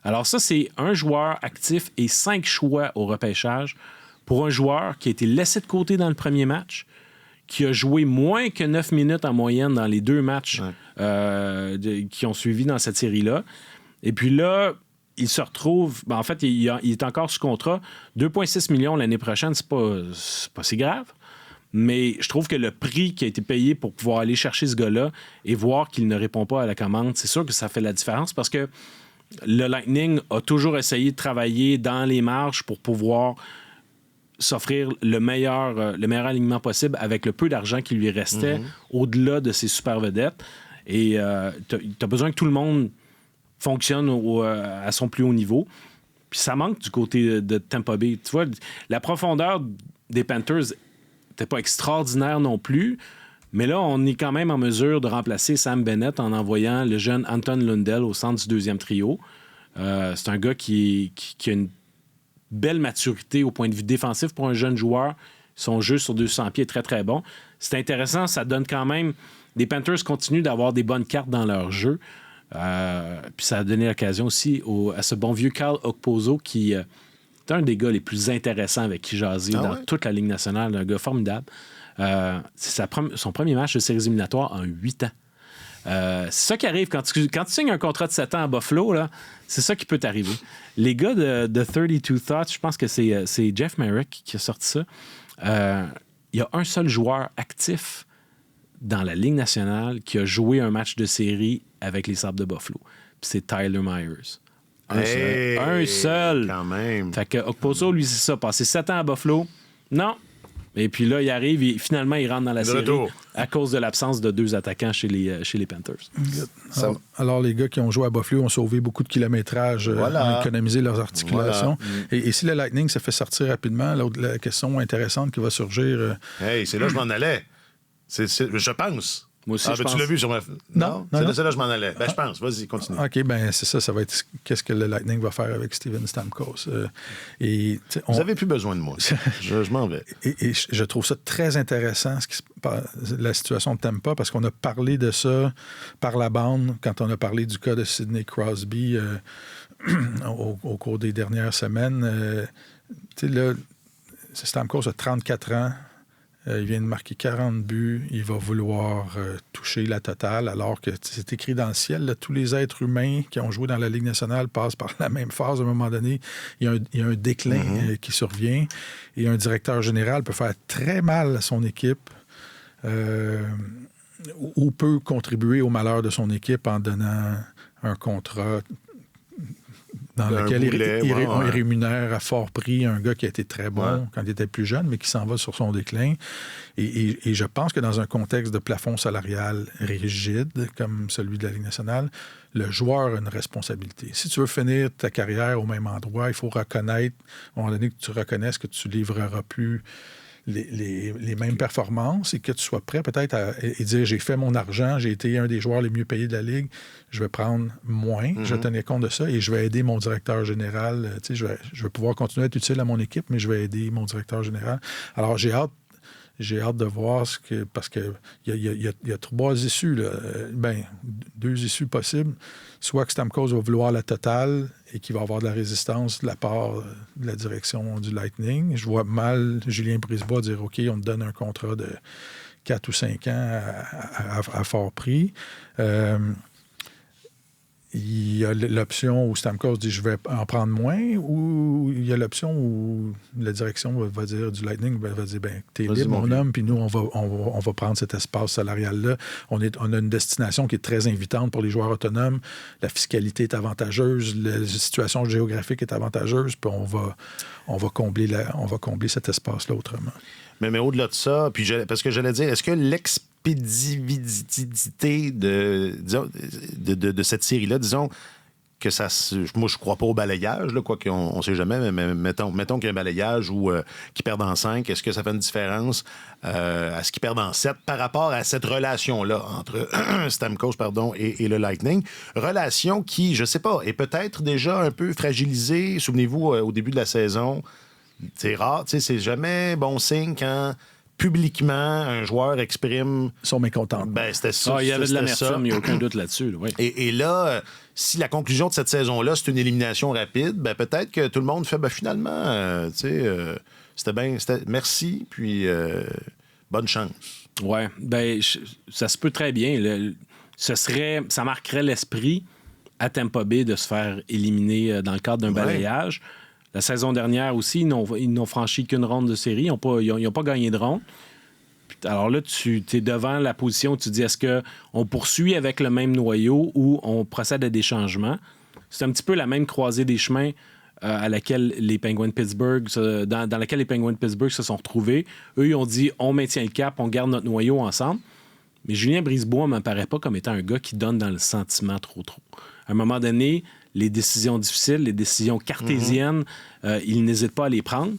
Alors ça, c'est un joueur actif et 5 choix au repêchage pour un joueur qui a été laissé de côté dans le premier match, qui a joué moins que 9 minutes en moyenne dans les 2 matchs qui ont suivi dans cette série-là. Et puis là, il se retrouve... en fait, il est encore sous contrat. 2,6 millions l'année prochaine, c'est pas si grave. Mais je trouve que le prix qui a été payé pour pouvoir aller chercher ce gars-là et voir qu'il ne répond pas à la commande, c'est sûr que ça fait la différence parce que le Lightning a toujours essayé de travailler dans les marges pour pouvoir s'offrir le meilleur alignement possible avec le peu d'argent qui lui restait au-delà de ses super vedettes. Et tu as besoin que tout le monde fonctionne à son plus haut niveau. Puis ça manque du côté de Tampa Bay. Tu vois, la profondeur des Panthers n'était pas extraordinaire non plus, mais là, on est quand même en mesure de remplacer Sam Bennett en envoyant le jeune Anton Lundell au centre du deuxième trio. C'est un gars qui a une belle maturité au point de vue défensif pour un jeune joueur. Son jeu sur 200 pieds est très, très bon. C'est intéressant, ça donne quand même... Les Panthers continuent d'avoir des bonnes cartes dans leur jeu. Puis ça a donné l'occasion aussi à ce bon vieux Carl Okposo qui... C'est un des gars les plus intéressants avec qui jaser dans toute la Ligue nationale. Un gars formidable. C'est son premier match de séries éliminatoires en 8 ans. C'est ça qui arrive quand tu signes un contrat de 7 ans à Buffalo, là, c'est ça qui peut t'arriver. Les gars de 32 Thoughts, je pense que c'est Jeff Merrick qui a sorti ça. Il y a un seul joueur actif dans la Ligue nationale qui a joué un match de série avec les Sabres de Buffalo. Puis c'est Tyler Myers. Un seul. Quand même. Fait que Okposo, lui, c'est ça. Passer 7 ans à Buffalo, non. Et puis là, il arrive, finalement, il rentre dans la série retour. à cause de l'absence de 2 attaquants chez les Panthers. Alors, les gars qui ont joué à Buffalo ont sauvé beaucoup de kilométrage, ont économisé leurs articulations. Voilà. Et si le Lightning se fait sortir rapidement, la question intéressante qui va surgir... C'est là que je m'en allais. Je pense. Moi aussi, je tu pense. l'as vu sur ma... Non. C'est là je m'en allais. Je pense. Vas-y, continue. OK, ben c'est ça. Ça va être qu'est-ce que le Lightning va faire avec Steven Stamkos. Vous n'avez plus besoin de moi. je m'en vais. Et je trouve ça très intéressant, la situation de Tampa, parce qu'on a parlé de ça par la bande quand on a parlé du cas de Sidney Crosby au cours des dernières semaines. Là, Stamkos a 34 ans. Il vient de marquer 40 buts. Il va vouloir toucher la totale, alors que c'est écrit dans le ciel. Là, tous les êtres humains qui ont joué dans la Ligue nationale passent par la même phase. À un moment donné, il y a un déclin qui survient. Et un directeur général peut faire très mal à son équipe ou peut contribuer au malheur de son équipe en donnant un contrat dans lequel il rémunère à fort prix un gars qui a été très bon quand il était plus jeune, mais qui s'en va sur son déclin. Et je pense que dans un contexte de plafond salarial rigide, comme celui de la Ligue nationale, le joueur a une responsabilité. Si tu veux finir ta carrière au même endroit, il faut reconnaître, à un moment donné, que tu reconnaisses que tu ne livreras plus les mêmes performances et que tu sois prêt peut-être à dire j'ai fait mon argent, j'ai été un des joueurs les mieux payés de la Ligue, je vais prendre moins, je vais tenir compte de ça et je vais aider mon directeur général. Je vais pouvoir continuer à être utile à mon équipe, mais je vais aider mon directeur général. Alors j'ai hâte de voir parce qu'il y a 3 issues, là. 2 issues possibles. Soit que Stamkos va vouloir la totale et qu'il va avoir de la résistance de la part de la direction du Lightning. Je vois mal Julien Brisebois dire « OK, on te donne un contrat de 4 ou 5 ans à fort prix ». Il y a l'option où Stamkos dit « je vais en prendre moins » ou il y a l'option où la direction va dire du Lightning va dire « t'es libre, mon homme, puis nous, on va prendre cet espace salarial-là. On a une destination qui est très invitante pour les joueurs autonomes. La fiscalité est avantageuse, la situation géographique est avantageuse, puis on va combler cet espace-là autrement. » Mais au-delà de ça, puis parce que j'allais dire, est-ce que l'expéditivité de cette série-là, disons que ça... Moi, je crois pas au balayage, là, quoi qu'on ne sait jamais, mais mettons qu'il y a un balayage ou qu'ils perdent en 5, est-ce que ça fait une différence à ce qu'ils perdent en 7 par rapport à cette relation-là entre Stamkos et le Lightning? Relation qui, je sais pas, est peut-être déjà un peu fragilisée. Souvenez-vous, au début de la saison, c'est rare, c'est jamais bon signe quand... publiquement, un joueur exprime... son mécontentement. C'était ça. Il y avait de l'amertume, il n'y a aucun doute là-dessus. Là, oui. Et là, si la conclusion de cette saison-là, c'est une élimination rapide, peut-être que tout le monde fait, finalement, c'était bien... Merci, puis bonne chance. Oui, ça se peut très bien. Ça marquerait l'esprit à Tampa Bay de se faire éliminer dans le cadre d'un balayage. La saison dernière aussi, ils n'ont franchi qu'une ronde de série. Ils n'ont pas gagné de ronde. Alors là, tu es devant la position où tu dis, est-ce qu'on poursuit avec le même noyau ou on procède à des changements? C'est un petit peu la même croisée des chemins à laquelle les Penguins de Pittsburgh, dans laquelle les Penguins de Pittsburgh se sont retrouvés. Eux, ils ont dit, on maintient le cap, on garde notre noyau ensemble. Mais Julien Brisebois ne m'apparaît pas comme étant un gars qui donne dans le sentiment trop. À un moment donné, les décisions difficiles, les décisions cartésiennes, il n'hésite pas à les prendre.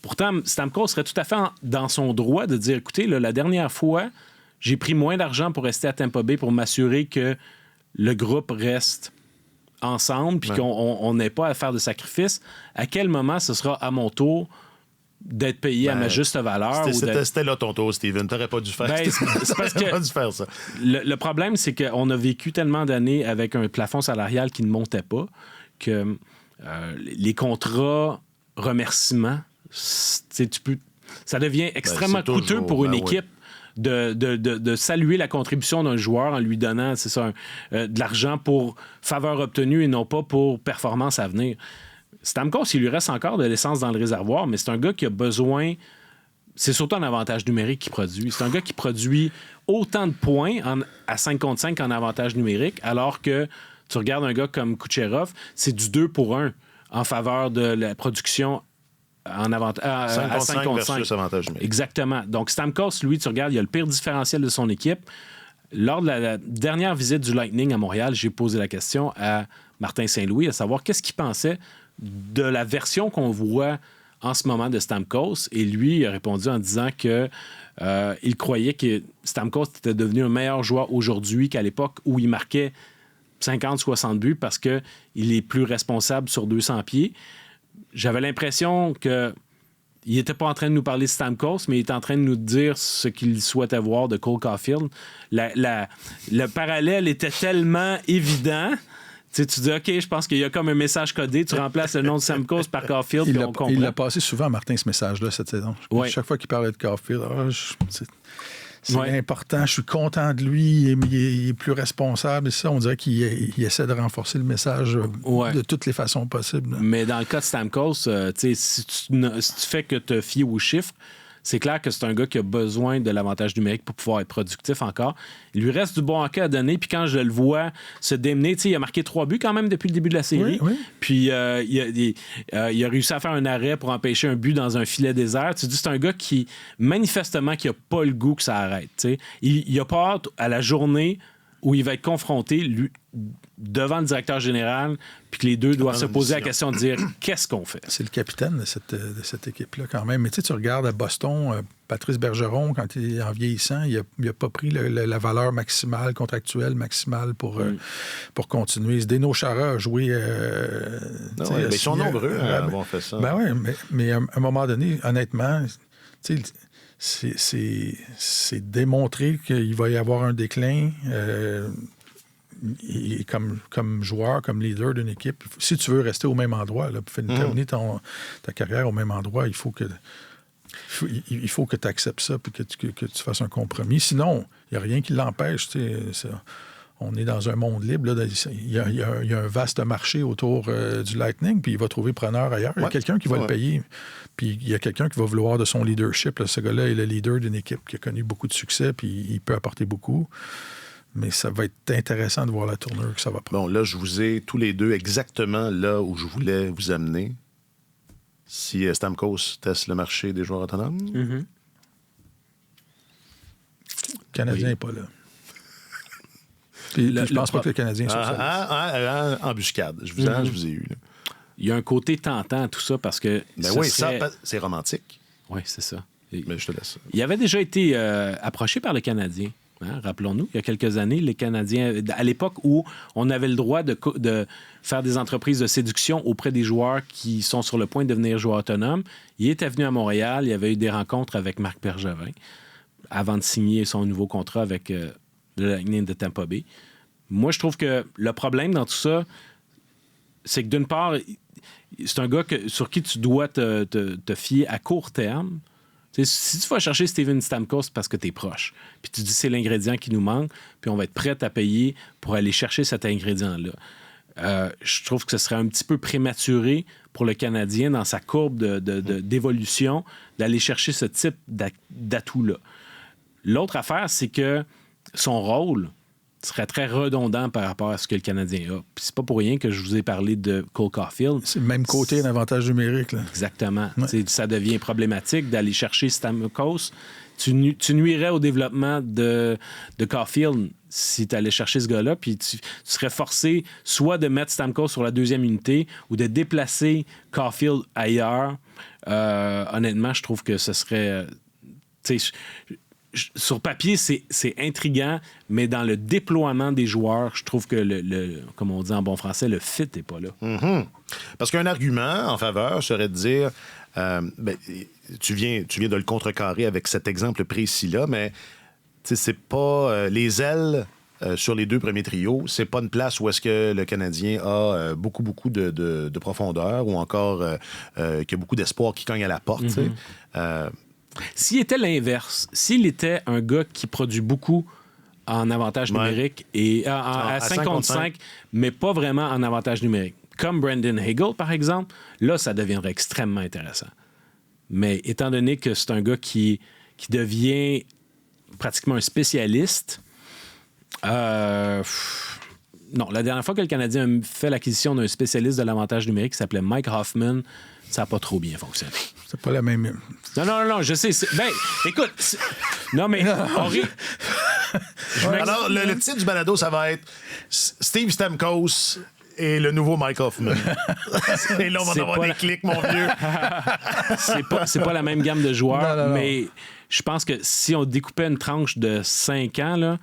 Pourtant, Stamkos serait tout à fait dans son droit de dire, écoutez, là, la dernière fois, j'ai pris moins d'argent pour rester à Tampa Bay pour m'assurer que le groupe reste ensemble puis qu'on n'ait pas à faire de sacrifices. À quel moment ce sera à mon tour d'être payé à ma juste valeur? C'était là ton tour, Steven. T'aurais pas dû faire ça. C'est parce que pas dû faire ça. Le problème, c'est qu'on a vécu tellement d'années avec un plafond salarial qui ne montait pas que les contrats remerciements, ça devient extrêmement coûteux pour une équipe de saluer la contribution d'un joueur en lui donnant de l'argent pour faveur obtenue et non pas pour performance à venir. Stamkos, il lui reste encore de l'essence dans le réservoir, mais c'est un gars qui a besoin... C'est surtout un avantage numérique qu'il produit. C'est un gars qui produit autant de points à 5 contre 5 en avantage numérique, alors que tu regardes un gars comme Kucherov, c'est du 2 pour 1 en faveur de la production à 5 contre 5. Avantage numérique. Exactement. Donc Stamkos, lui, tu regardes, il a le pire différentiel de son équipe. Lors de la dernière visite du Lightning à Montréal, j'ai posé la question à Martin Saint-Louis, à savoir qu'est-ce qu'il pensait de la version qu'on voit en ce moment de Stamkos. Et lui, il a répondu en disant que il croyait que Stamkos était devenu un meilleur joueur aujourd'hui qu'à l'époque où il marquait 50-60 buts parce qu'il est plus responsable sur 200 pieds. J'avais l'impression que il n'était pas en train de nous parler de Stamkos, mais il était en train de nous dire ce qu'il souhaitait voir de Cole Caulfield. Le parallèle était tellement évident. Tu dis, OK, je pense qu'il y a comme un message codé. Tu remplaces le nom de Stamkos par Caulfield. Il l'a passé souvent, Martin, ce message-là, cette saison. Ouais. Chaque fois qu'il parlait de Caulfield, c'est important. Je suis content de lui. Il est plus responsable. Et ça, on dirait qu'il essaie de renforcer le message de toutes les façons possibles. Mais dans le cas de Stamkos, si tu fais que te fier aux chiffres, c'est clair que c'est un gars qui a besoin de l'avantage numérique pour pouvoir être productif encore. Il lui reste du bon hockey à donner. Puis quand je le vois se démener, il a marqué 3 buts quand même depuis le début de la série. Oui. Puis il a réussi à faire un arrêt pour empêcher un but dans un filet désert. Tu dis, c'est un gars qui, manifestement, qui n'a pas le goût que ça arrête. T'sais. Il n'a pas hâte à la journée où il va être confronté, lui, devant le directeur général, puis que les deux doivent se poser la question de dire qu'est-ce qu'on fait. C'est le capitaine de cette équipe-là quand même. Mais tu regardes à Boston, Patrice Bergeron, quand il est en vieillissant, il n'a pas pris la valeur maximale, contractuelle maximale pour continuer. Zdeno Chara a joué... mais ils sont nombreux à avoir fait ça. Ben oui, mais à un moment donné, honnêtement, c'est démontré qu'il va y avoir un déclin... Et comme joueur, comme leader d'une équipe, si tu veux rester au même endroit, là, pour terminer ta carrière au même endroit, il faut que tu acceptes ça et que tu fasses un compromis. Sinon, il n'y a rien qui l'empêche. On est dans un monde libre. Là, il y a un vaste marché autour du Lightning, puis il va trouver preneur ailleurs. Il y a quelqu'un qui va le payer. Puis il y a quelqu'un qui va vouloir de son leadership. Là. Ce gars-là est le leader d'une équipe qui a connu beaucoup de succès, puis il peut apporter beaucoup. Mais ça va être intéressant de voir la tournure que ça va prendre. Bon, là, je vous ai tous les deux exactement là où je voulais vous amener. Si Stamkos teste le marché des joueurs autonomes. Mm-hmm. Le Canadien n'est pas là. Puis je pense pas que le Canadien soit ça. Embuscade. Je vous ai eu. Là. Il y a un côté tentant à tout ça parce que... ça, c'est romantique. Oui, c'est ça. Mais je te laisse. Il avait déjà été approché par le Canadien. Hein, rappelons-nous, il y a quelques années, les Canadiens, à l'époque où on avait le droit de faire des entreprises de séduction auprès des joueurs qui sont sur le point de devenir joueurs autonomes, il était venu à Montréal, il y avait eu des rencontres avec Marc Bergevin avant de signer son nouveau contrat avec le Lightning de Tampa Bay. Moi, je trouve que le problème dans tout ça, c'est que d'une part, c'est un gars sur qui tu dois te fier à court terme. T'sais, si tu vas chercher Steven Stamkos, c'est parce que tu es proche. Puis tu dis c'est l'ingrédient qui nous manque, puis on va être prêt à payer pour aller chercher cet ingrédient-là. Je trouve que ce serait un petit peu prématuré pour le Canadien dans sa courbe d'évolution d'aller chercher ce type d'atout-là. L'autre affaire, c'est que son rôle serait très redondant par rapport à ce que le Canadien a. Puis c'est pas pour rien que je vous ai parlé de Cole Caulfield. C'est le même côté d'avantage numérique. Là. Exactement. Ouais. Ça devient problématique d'aller chercher Stamkos. Tu nuirais au développement de Caulfield si tu allais chercher ce gars-là, puis tu serais forcé soit de mettre Stamkos sur la deuxième unité ou de déplacer Caulfield ailleurs. Honnêtement, je trouve que ce serait... Sur papier, c'est intriguant, mais dans le déploiement des joueurs, je trouve que, comme on dit en bon français, le fit n'est pas là. Mm-hmm. Parce qu'un argument en faveur serait de dire, tu viens de le contrecarrer avec cet exemple précis-là, mais c'est pas les ailes sur les deux premiers trios, c'est pas une place où est-ce que le Canadien a beaucoup de profondeur ou encore qu'il y a beaucoup d'espoir qui cogne à la porte. Mm-hmm. S'il était l'inverse, s'il était un gars qui produit beaucoup en avantage numérique et à 5 contre 5, mais pas vraiment en avantage numérique, comme Brandon Hagel, par exemple, là, ça deviendrait extrêmement intéressant. Mais étant donné que c'est un gars qui devient pratiquement un spécialiste, non, la dernière fois que le Canadien a fait l'acquisition d'un spécialiste de l'avantage numérique qui s'appelait Mike Hoffman, ça n'a pas trop bien fonctionné. C'est pas la même... Non, je sais. Écoute... Non, mais... Alors, le titre du balado, ça va être Steve Stamkos et le nouveau Mike Hoffman. Et là, on va avoir des clics, mon vieux. C'est pas la même gamme de joueurs, mais je pense que si on découpait une tranche de 5 ans, là,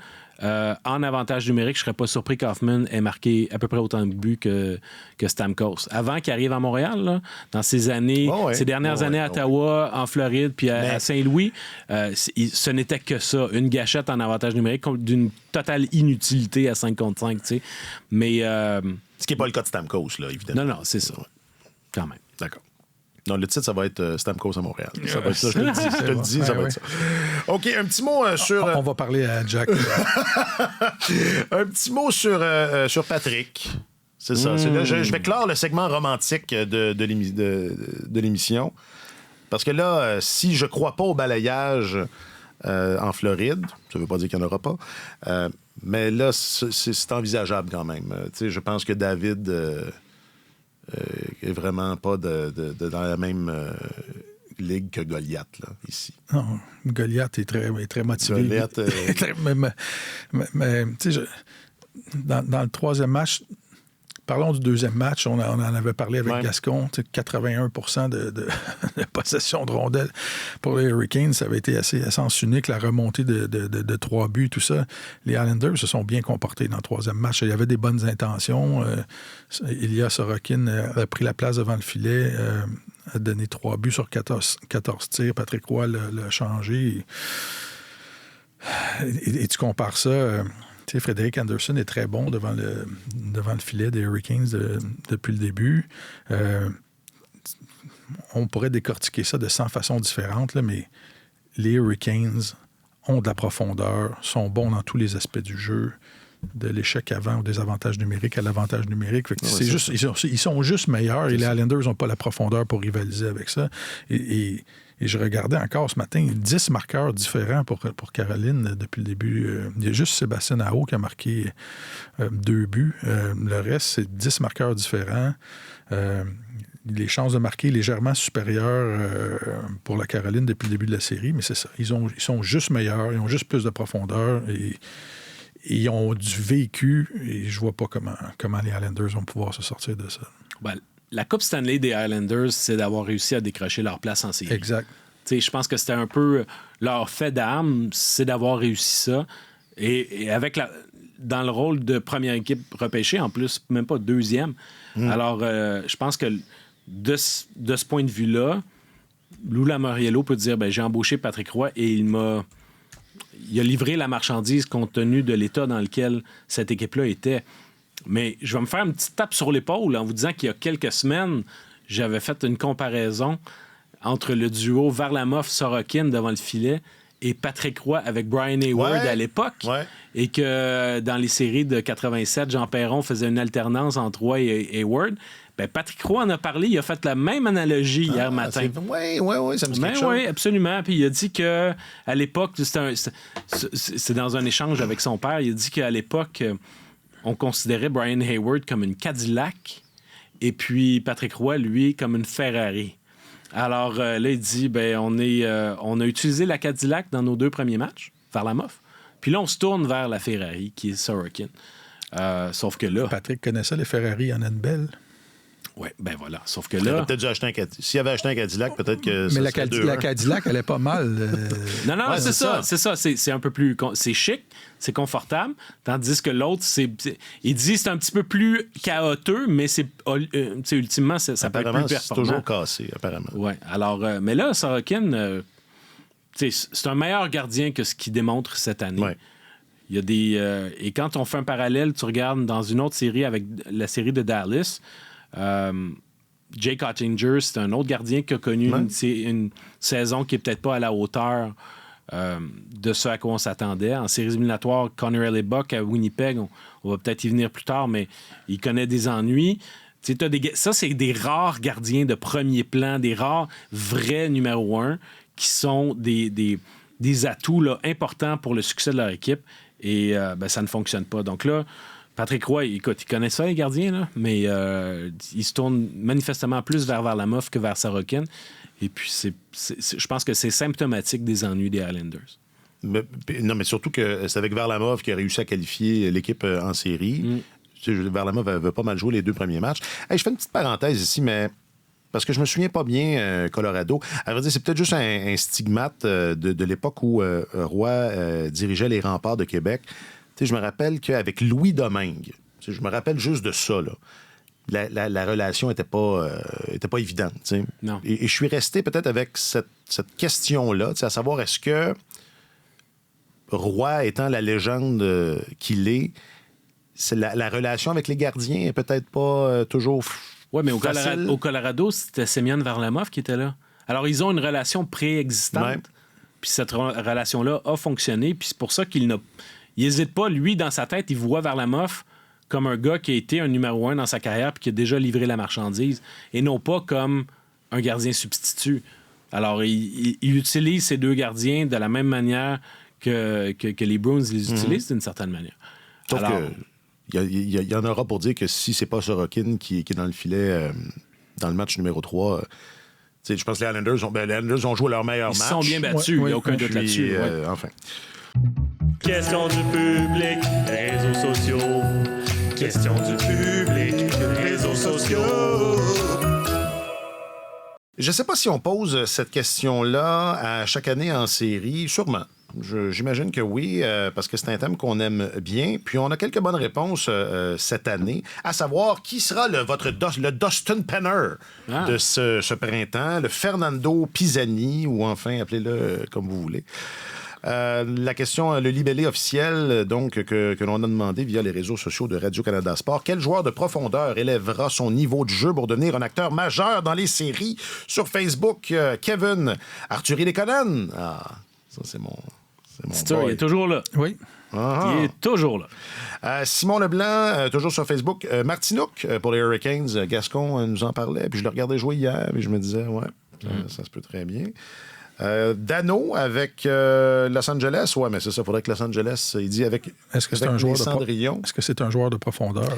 en avantage numérique, je serais pas surpris qu'Hoffman ait marqué à peu près autant de buts que Stamkos. Avant qu'il arrive à Montréal, là, dans ces années, ces dernières années à Ottawa, en Floride, puis à Saint-Louis, ce n'était que ça, une gâchette en avantage numérique d'une totale inutilité à 5 contre 5, tu sais. Mais... Ce qui n'est pas le cas de Stamkos, là, évidemment. Non, c'est ça. Quand même. D'accord. Non, le titre, ça va être Stamkos à Montréal. Ça va être ça, je te le dis, ça va être ça. OK, un petit mot sur... On va parler à Jack. Un petit mot sur Patrick. C'est ça. Je vais clore le segment romantique de l'émission. Parce que là, si je crois pas au balayage en Floride, ça veut pas dire qu'il n'y en aura pas, mais là, c'est envisageable quand même. Je pense que David... est vraiment pas dans la même ligue que Goliath, là, ici. Non, Goliath est très motivé. Goliath... mais tu sais, dans le troisième match, parlons du deuxième match, on en avait parlé avec Gascon, 81% de possession de rondelles pour les Hurricanes, ça avait été assez à sens unique, la remontée de 3 buts, tout ça. Les Islanders se sont bien comportés dans le troisième match. Il y avait des bonnes intentions. Ilya Sorokin a pris la place devant le filet, a donné 3 buts sur 14 tirs. Patrick Roy l'a changé. Et tu compares ça... Frédéric Anderson est très bon devant le filet des Hurricanes depuis le début. On pourrait décortiquer ça de 100 façons différentes, là, mais les Hurricanes ont de la profondeur, sont bons dans tous les aspects du jeu, de l'échec avant ou des avantages numériques à l'avantage numérique. Fait que ils sont juste meilleurs et les Islanders n'ont pas la profondeur pour rivaliser avec ça. Et je regardais encore ce matin 10 marqueurs différents pour Caroline depuis le début. Il y a juste Sébastien Aho qui a marqué 2 buts. Le reste, c'est 10 marqueurs différents. Les chances de marquer légèrement supérieures pour la Caroline depuis le début de la série, mais c'est ça. Ils sont juste meilleurs, ils ont juste plus de profondeur et ils ont du vécu et je vois pas comment les Islanders vont pouvoir se sortir de ça. Ben, la Coupe Stanley des Islanders, c'est d'avoir réussi à décrocher leur place en série. Exact. Je pense que c'était un peu leur fait d'armes, c'est d'avoir réussi ça. Et avec dans le rôle de première équipe repêchée, en plus, même pas deuxième. Alors, je pense que de ce point de vue-là, Lou Lamoriello peut dire j'ai embauché Patrick Roy et il a livré la marchandise compte tenu de l'état dans lequel cette équipe-là était. Mais je vais me faire une petite tape sur l'épaule en vous disant qu'il y a quelques semaines, j'avais fait une comparaison entre le duo Varlamov-Sorokin devant le filet et Patrick Roy avec Brian Hayward à l'époque. Ouais. Et que dans les séries de 87, Jean Perron faisait une alternance entre Roy et Hayward. Patrick Roy en a parlé, il a fait la même analogie hier matin. Oui, ça me dit quelque chose. Oui, absolument. Puis il a dit qu'à l'époque, c'est dans un échange avec son père, il a dit qu'à l'époque, on considérait Brian Hayward comme une Cadillac et puis Patrick Roy, lui, comme une Ferrari. Alors là, il dit, on a utilisé la Cadillac dans nos 2 premiers matchs, Varlamov. Puis là, on se tourne vers la Ferrari, qui est Sorokin. Sauf que là... Patrick connaissait les Ferrari, en a une belle. Oui, voilà. Sauf que il là... aurait peut-être dû acheter un Cadillac. S'il avait acheté un Cadillac, peut-être que... Mais la Cadillac, elle est pas mal. Non, c'est ça. C'est un peu plus... C'est chic, c'est confortable. Tandis que l'autre, il dit c'est un petit peu plus chaotique, mais ultimement, ça peut être plus performant. C'est toujours cassé, apparemment. Oui. Alors, mais là, Sorokin, c'est un meilleur gardien que ce qu'il démontre cette année. Ouais. Il y a des... et quand on fait un parallèle, tu regardes dans une autre série avec la série de Dallas... Jake Oettinger, c'est un autre gardien qui a connu une saison qui n'est peut-être pas à la hauteur de ce à quoi on s'attendait. En séries éliminatoires, Connor Hellebuck à Winnipeg, on va peut-être y venir plus tard, mais il connaît des ennuis. Ça, c'est des rares gardiens de premier plan, des rares vrais numéro 1 qui sont des atouts là, importants pour le succès de leur équipe. Et ça ne fonctionne pas. Donc là, Patrick Roy, écoute, il connaît ça, les gardiens, là, mais il se tourne manifestement plus vers Varlamov que vers Sorokin. Et puis, je pense que c'est symptomatique des ennuis des Islanders. Mais surtout que c'est avec Varlamov qui a réussi à qualifier l'équipe en série. Varlamov avait pas mal joué les 2 premiers matchs. Hey, je fais une petite parenthèse ici, mais parce que je me souviens pas bien, Colorado. À vrai dire, c'est peut-être juste un stigmate de l'époque où Roy dirigeait les Remparts de Québec. Je me rappelle qu'avec Louis Domingue, je me rappelle juste de ça, là. La relation n'était pas évidente. T'sais. Non. Et je suis resté peut-être avec cette question-là, à savoir est-ce que Roy étant la légende qu'il est, la relation avec les gardiens est peut-être pas toujours Oui, mais au facile. Colorado, c'était Semyon Varlamov qui était là. Alors, ils ont une relation préexistante. Ouais. Puis cette relation-là a fonctionné. Puis c'est pour ça qu'il n'hésite pas. Lui, dans sa tête, il voit Varlamov comme un gars qui a été un numéro 1 dans sa carrière puis qui a déjà livré la marchandise, et non pas comme un gardien substitut. Alors, il utilise ces 2 gardiens de la même manière que les Bruins les utilisent, d'une certaine manière. Sauf Alors, que il y en aura pour dire que si c'est pas Sorokin qui est dans le filet dans le match numéro 3, je pense que les Islanders ont joué leur meilleur ils match. se sont bien battus, il n'y a aucun doute là-dessus. Ouais. Enfin. Question du public, réseaux sociaux. Question du public, réseaux sociaux. Je sais pas si on pose cette question-là à chaque année en série. Sûrement. J'imagine que oui, parce que c'est un thème qu'on aime bien. Puis on a quelques bonnes réponses cette année, à savoir qui sera le Dustin Penner de ce printemps, le Fernando Pisani, ou enfin, appelez-le comme vous voulez. La question, le libellé officiel donc que l'on a demandé via les réseaux sociaux de Radio-Canada Sport. Quel joueur de profondeur élèvera son niveau de jeu pour devenir un acteur majeur dans les séries? Sur Facebook, Kevin Arthurie Lekonen. Ah, ça c'est mon boy. Il est toujours là. Oui. Ah. Il est toujours là. Simon Leblanc, toujours sur Facebook. Martinook, pour les Hurricanes. Gascon nous en parlait. Puis je le regardais jouer hier, et je me disais, ouais, ça se peut très bien. Dano avec Los Angeles. Ouais, mais c'est ça. Il faudrait que Los Angeles, il dit avec. Est-ce que c'est un joueur de Cendrillon? Est-ce que c'est un joueur de profondeur?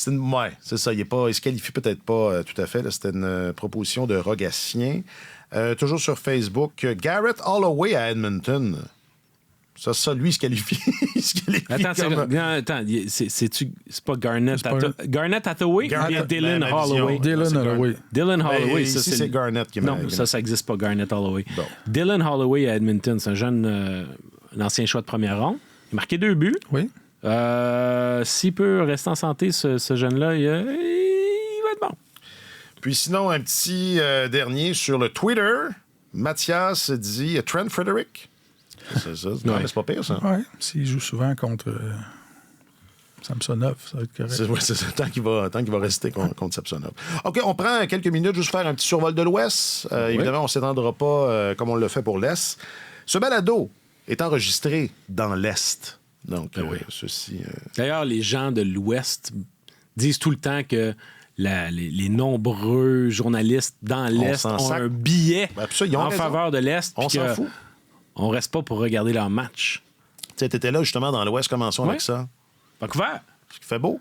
Ouais, c'est ça. Il se qualifie peut-être pas tout à fait. Là. C'était une proposition de Rogatien. Toujours sur Facebook, Garrett Holloway à Edmonton. Ça, lui, il se qualifie. Il se qualifie Attends, c'est pas Garnett Garnett Hathaway ou Dylan Holloway? Dylan Holloway. Dylan Holloway, ça, c'est Garnett qui m'a... Non, ça n'existe pas, Garnett Holloway. Bon. Dylan Holloway à Edmonton, c'est un jeune, un ancien choix de première ronde. Il a marqué 2 buts. Oui. S'il peut rester en santé, ce jeune-là, il va être bon. Puis sinon, un petit dernier sur le Twitter. Mathias dit Trent Frederick. C'est ça. Non, mais c'est pas pire, ça. Oui, s'il joue souvent contre Samsonov, ça va être correct. C'est ça, tant qu'il va rester contre Samsonov. OK, on prend quelques minutes juste pour faire un petit survol de l'Ouest. Évidemment, on ne s'étendra pas comme on le fait pour l'Est. Ce balado est enregistré dans l'Est. Donc, ceci... D'ailleurs, les gens de l'Ouest disent tout le temps que les nombreux journalistes dans l'Est ont un billet en faveur de l'Est. On s'en fout. On reste pas pour regarder leur match. Tu étais là, justement, dans l'Ouest. Commençons avec ça. Vancouver. Fait beau.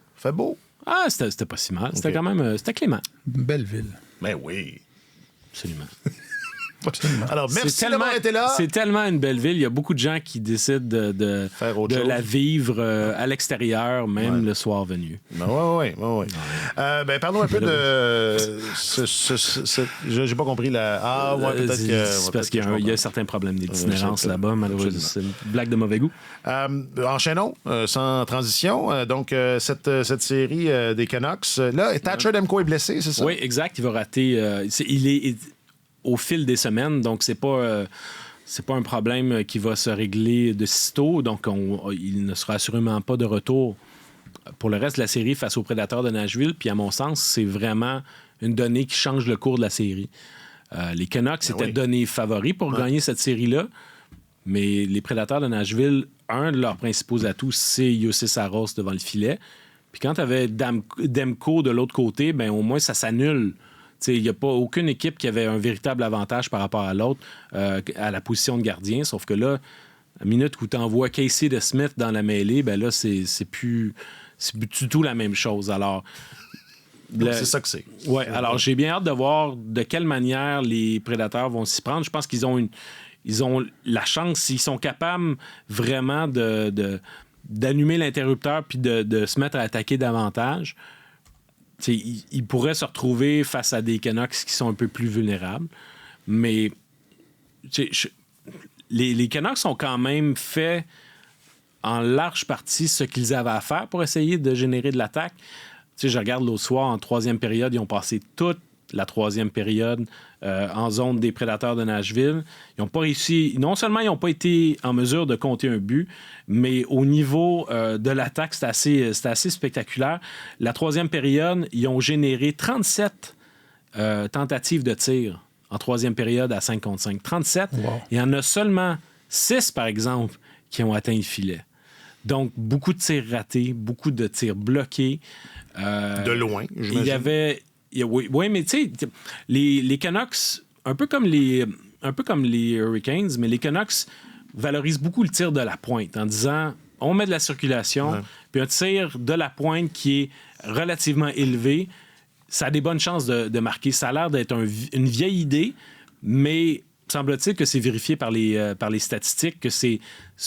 Ah, c'était pas si mal. C'était quand même... C'était clément. Une belle ville. Mais oui. Absolument. Alors, merci d'avoir été là. C'est tellement une belle ville. Il y a beaucoup de gens qui décident de la vivre à l'extérieur, même le soir venu. Oui. Parlons un peu de... J'ai pas compris la... Ah, ouais, peut-être que... C'est parce qu'il y a certains problèmes d'itinérance là-bas, malheureusement. C'est une blague de mauvais goût. Enchaînons, sans transition. Donc, cette série des Canucks. Là, Thatcher Demko est blessé, c'est ça? Oui, exact. Il va rater... il est au fil des semaines, donc c'est pas un problème qui va se régler de sitôt, donc il ne sera assurément pas de retour pour le reste de la série face aux Prédateurs de Nashville, puis à mon sens, c'est vraiment une donnée qui change le cours de la série. Les Canucks étaient donnés favoris pour gagner cette série-là, mais les Prédateurs de Nashville, un de leurs principaux atouts, c'est Jussi Saros devant le filet, puis quand tu avais Demko de l'autre côté, ben au moins ça s'annule. Il n'y a pas aucune équipe qui avait un véritable avantage par rapport à l'autre à la position de gardien, sauf que là, à la minute où tu envoies Casey DeSmith dans la mêlée, ben là, c'est plus du tout la même chose. Alors, c'est ça que c'est. Oui, alors j'ai bien hâte de voir de quelle manière les Prédateurs vont s'y prendre. Je pense qu'ils ont la chance, s'ils sont capables vraiment de d'allumer l'interrupteur puis de se mettre à attaquer davantage, il pourrait se retrouver face à des Canucks qui sont un peu plus vulnérables. Mais les Canucks ont quand même fait en large partie ce qu'ils avaient à faire pour essayer de générer de l'attaque. Je regarde l'autre soir, en troisième période, ils ont passé toute la troisième période en zone des Prédateurs de Nashville. Ils n'ont pas réussi. Non seulement ils n'ont pas été en mesure de compter un but, mais au niveau de l'attaque, c'était assez spectaculaire. La troisième période, ils ont généré 37 tentatives de tir en troisième période à 5 contre 5. 37. Wow. Il y en a seulement 6, par exemple, qui ont atteint le filet. Donc, beaucoup de tirs ratés, beaucoup de tirs bloqués. De loin, j'imagine. Il y avait... Oui, mais tu sais, les Canucks, un peu comme les Hurricanes, mais les Canucks valorisent beaucoup le tir de la pointe en disant, on met de la circulation, puis un tir de la pointe qui est relativement élevé, ça a des bonnes chances de marquer. Ça a l'air d'être une vieille idée, mais semble-t-il que c'est vérifié par les statistiques que c'est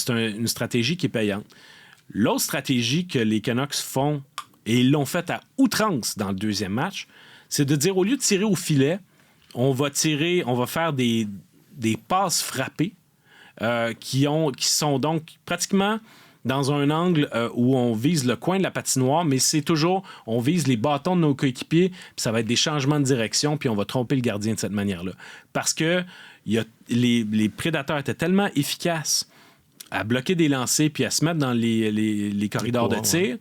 une stratégie qui est payante. L'autre stratégie que les Canucks font, et ils l'ont fait à outrance dans le deuxième match, c'est de dire, au lieu de tirer au filet, on va faire des passes frappées qui sont donc pratiquement dans un angle où on vise le coin de la patinoire, mais c'est toujours, on vise les bâtons de nos coéquipiers, puis ça va être des changements de direction, puis on va tromper le gardien de cette manière-là. Parce que les prédateurs étaient tellement efficaces à bloquer des lancers puis à se mettre dans les corridors de tir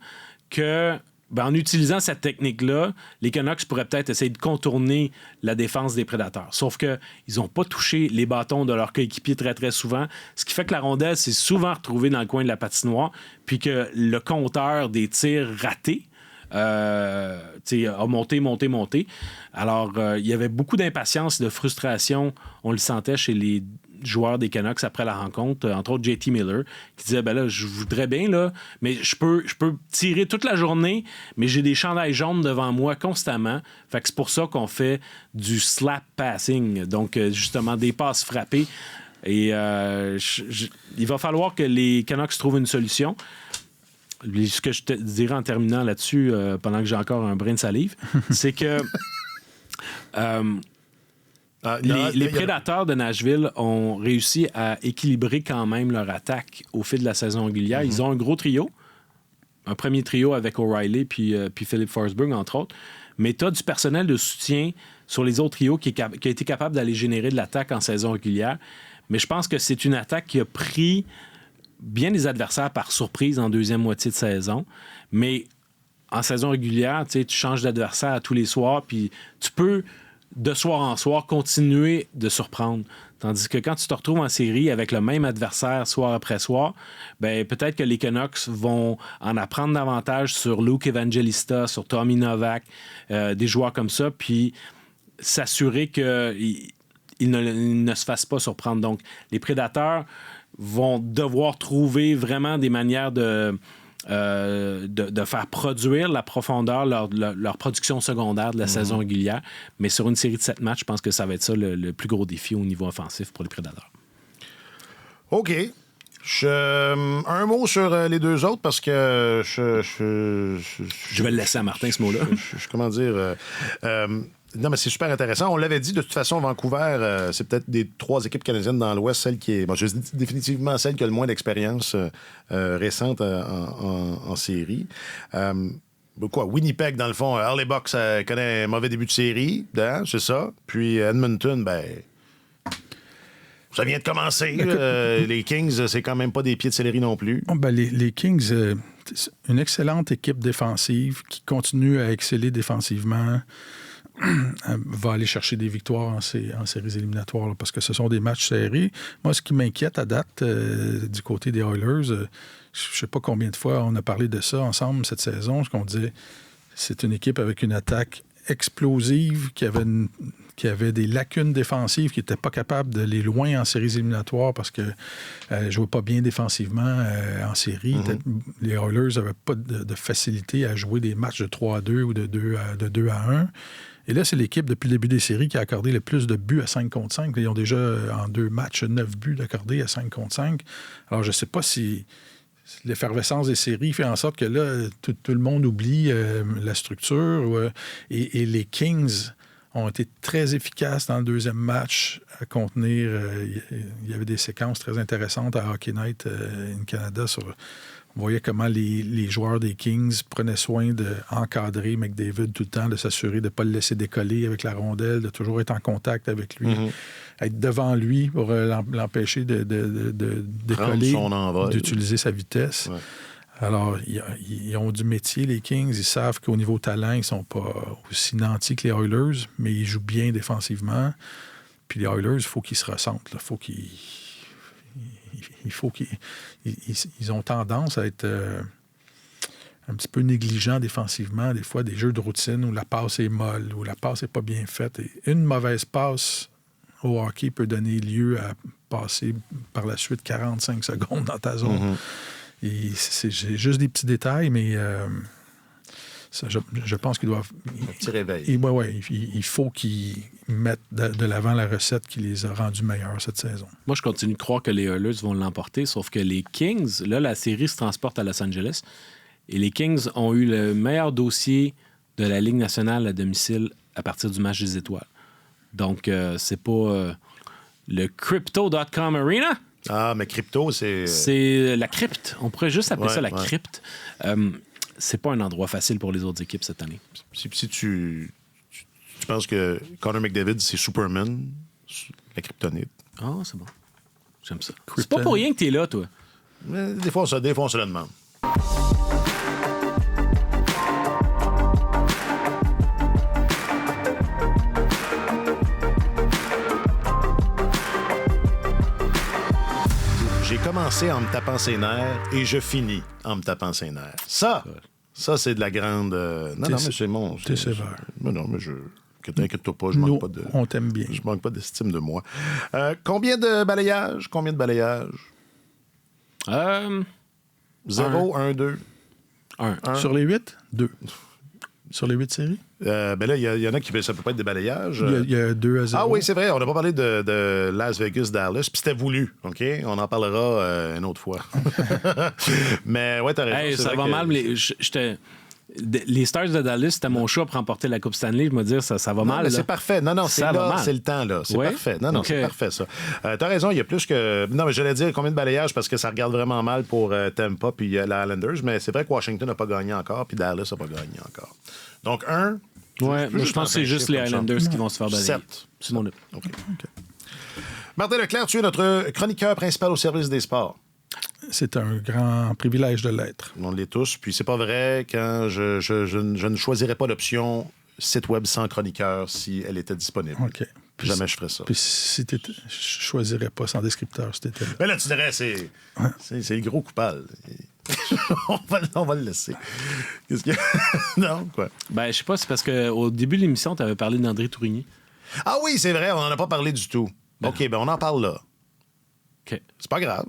que... en utilisant cette technique-là, les Canucks pourraient peut-être essayer de contourner la défense des Prédateurs. Sauf qu'ils n'ont pas touché les bâtons de leurs coéquipiers très, très souvent, ce qui fait que la rondelle s'est souvent retrouvée dans le coin de la patinoire, puis que le compteur des tirs ratés a monté. Alors, il y avait beaucoup d'impatience, de frustration, on le sentait chez les joueurs des Canucks après la rencontre, entre autres JT Miller, qui disait, ben là, je voudrais bien, là, mais je peux tirer toute la journée, mais j'ai des chandails jaunes devant moi constamment. Fait que c'est pour ça qu'on fait du slap passing, donc justement des passes frappées. Et il va falloir que les Canucks trouvent une solution. Ce que je te dirais en terminant là-dessus, pendant que j'ai encore un brin de salive, c'est que les Prédateurs de Nashville ont réussi à équilibrer quand même leur attaque au fil de la saison régulière. Ils ont un gros trio, un premier trio avec O'Reilly puis Philip Forsberg, entre autres. Mais tu as du personnel de soutien sur les autres trios qui a été capable d'aller générer de l'attaque en saison régulière. Mais je pense que c'est une attaque qui a pris bien les adversaires par surprise en deuxième moitié de saison. Mais en saison régulière, tu changes d'adversaire à tous les soirs, puis tu peux, de soir en soir, continuer de surprendre. Tandis que quand tu te retrouves en série avec le même adversaire soir après soir, ben peut-être que les Canucks vont en apprendre davantage sur Luke Evangelista, sur Tommy Novak, des joueurs comme ça, puis s'assurer qu'ils ne se fassent pas surprendre. Donc, les Prédateurs vont devoir trouver vraiment des manières de faire produire la profondeur, leur production secondaire de la saison régulière. Mais sur une série de 7 matchs, je pense que ça va être ça le plus gros défi au niveau offensif pour les Prédateurs. OK. Un mot sur les deux autres, parce que je vais le laisser à Martin, ce mot-là. Comment dire... non, mais c'est super intéressant. On l'avait dit, de toute façon, Vancouver, c'est peut-être des 3 équipes canadiennes dans l'Ouest, celle qui est... Bon, je dis définitivement celle qui a le moins d'expérience récente en série. Winnipeg, dans le fond, Harley Bucks connaît un mauvais début de série, c'est ça. Puis Edmonton, ça vient de commencer. Les Kings, c'est quand même pas des pieds de céleri non plus. Les Kings, une excellente équipe défensive qui continue à exceller défensivement. Va aller chercher des victoires en séries éliminatoires là, parce que ce sont des matchs serrés. Moi, ce qui m'inquiète à date du côté des Oilers, je ne sais pas combien de fois on a parlé de ça ensemble cette saison, ce qu'on disait, c'est une équipe avec une attaque explosive qui avait des lacunes défensives, qui n'était pas capable d'aller loin en séries éliminatoires parce qu'elle ne jouait pas bien défensivement en série. Les Oilers n'avaient pas de facilité à jouer des matchs de 3-2 ou de 2-1. Et là, c'est l'équipe, depuis le début des séries, qui a accordé le plus de buts à 5 contre 5. Ils ont déjà, en 2 matchs, 9 buts accordés à 5 contre 5. Alors, je ne sais pas si l'effervescence des séries fait en sorte que là, tout le monde oublie la structure. Et les Kings ont été très efficaces dans le deuxième match à contenir. Il y avait des séquences très intéressantes à Hockey Night in Canada. On voyait comment les joueurs des Kings prenaient soin d'encadrer McDavid tout le temps, de s'assurer de ne pas le laisser décoller avec la rondelle, de toujours être en contact avec lui, être devant lui pour l'empêcher de décoller, d'utiliser sa vitesse. Ouais. Alors, ils ont du métier, les Kings. Ils savent qu'au niveau talent, ils ne sont pas aussi nantis que les Oilers, mais ils jouent bien défensivement. Puis les Oilers, il faut qu'ils se ressentent. Ils ont tendance à être un petit peu négligents défensivement. Des fois, des jeux de routine où la passe est molle, où la passe n'est pas bien faite. Et une mauvaise passe au hockey peut donner lieu à passer par la suite 45 secondes dans ta zone. Et c'est juste des petits détails, mais je pense qu'ils doivent... Un petit réveil. Il faut qu'ils mettent de l'avant la recette qui les a rendus meilleurs cette saison. Moi, je continue de croire que les Oilers vont l'emporter, sauf que les Kings, là, la série se transporte à Los Angeles, et les Kings ont eu le meilleur dossier de la Ligue nationale à domicile à partir du match des étoiles. Donc, c'est pas le Crypto.com Arena. Ah, mais crypto, c'est... C'est la crypte. On pourrait juste appeler ça la crypte. C'est pas un endroit facile pour les autres équipes cette année. Si tu penses que Connor McDavid, c'est Superman, la kryptonite. Ah, c'est bon. J'aime ça. C'est pas pour rien que t'es là, toi. Mais des fois, on se le demande. J'ai commencé en me tapant ses nerfs et je finis en me tapant ses nerfs. Ça, c'est de la grande... Non, mais c'est mon... T'es sévère. Non, mais t'inquiète-toi pas, je manque pas de... on t'aime bien. Je manque pas d'estime de moi. Combien de balayages? 0, 1, 2. 1. Sur les 8? 2. Sur les 8 séries? Ben là, il y en a qui... Ça peut pas être des balayages. Il y a 2-0. Ah oui, c'est vrai. On n'a pas parlé de Las Vegas-Dallas. Puis c'était voulu, OK? On en parlera une autre fois. Mais ouais, t'as raison. Hey, ça va mal. Les Stars de Dallas, c'était mon choix pour remporter la Coupe Stanley. Je me dis, ça va mal. Mais c'est parfait. Non, c'est là, c'est le temps, là. C'est parfait. Non, c'est parfait, ça. T'as raison, il y a plus que... Non, mais j'allais dire combien de balayages parce que ça regarde vraiment mal pour Tampa puis les Islanders. Mais c'est vrai que Washington n'a pas gagné encore puis Dallas n'a pas gagné encore. Donc, 1... Ouais, mais je pense que c'est juste les Islanders qui vont se faire balayer. 7. C'est mon OK. Martin Leclerc, tu es notre chroniqueur principal au service des sports. C'est un grand privilège de l'être. On l'est tous. Puis c'est pas vrai quand je ne choisirais pas l'option site web sans chroniqueur si elle était disponible. OK. Jamais je ferais ça. Puis si je choisirais pas sans descripteur si t'étais là. Mais là, tu dirais, c'est le gros coupable. on va le laisser. Qu'est-ce qu'il y a? Non, quoi? Ben, je sais pas, c'est parce qu'au début de l'émission, tu avais parlé d'André Tourigny. Ah oui, c'est vrai, on n'en a pas parlé du tout. OK, ben on en parle là. OK. C'est pas grave,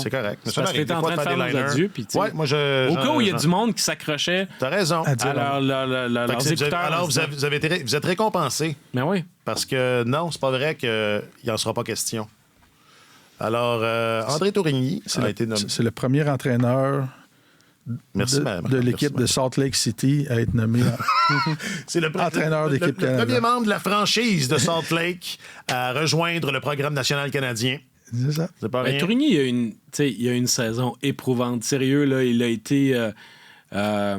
c'est correct. Mais parce que t'es en train de faire nos adieux. Puis ouais, moi, au cas où il y a du monde qui s'accrochait. T'as raison. Leurs écouteurs. Alors, vous êtes récompensés. Ben oui. Parce que non, c'est pas vrai qu'il n'en sera pas question. Alors, André Tourigny a été nommé. C'est le premier entraîneur de l'équipe de Salt Lake City à être nommé c'est entraîneur d'équipe Canada. Le premier membre de la franchise de Salt Lake à rejoindre le programme national canadien. C'est ça. C'est pas rien. Tourigny, il a une saison éprouvante. Sérieux, là, il a été... ça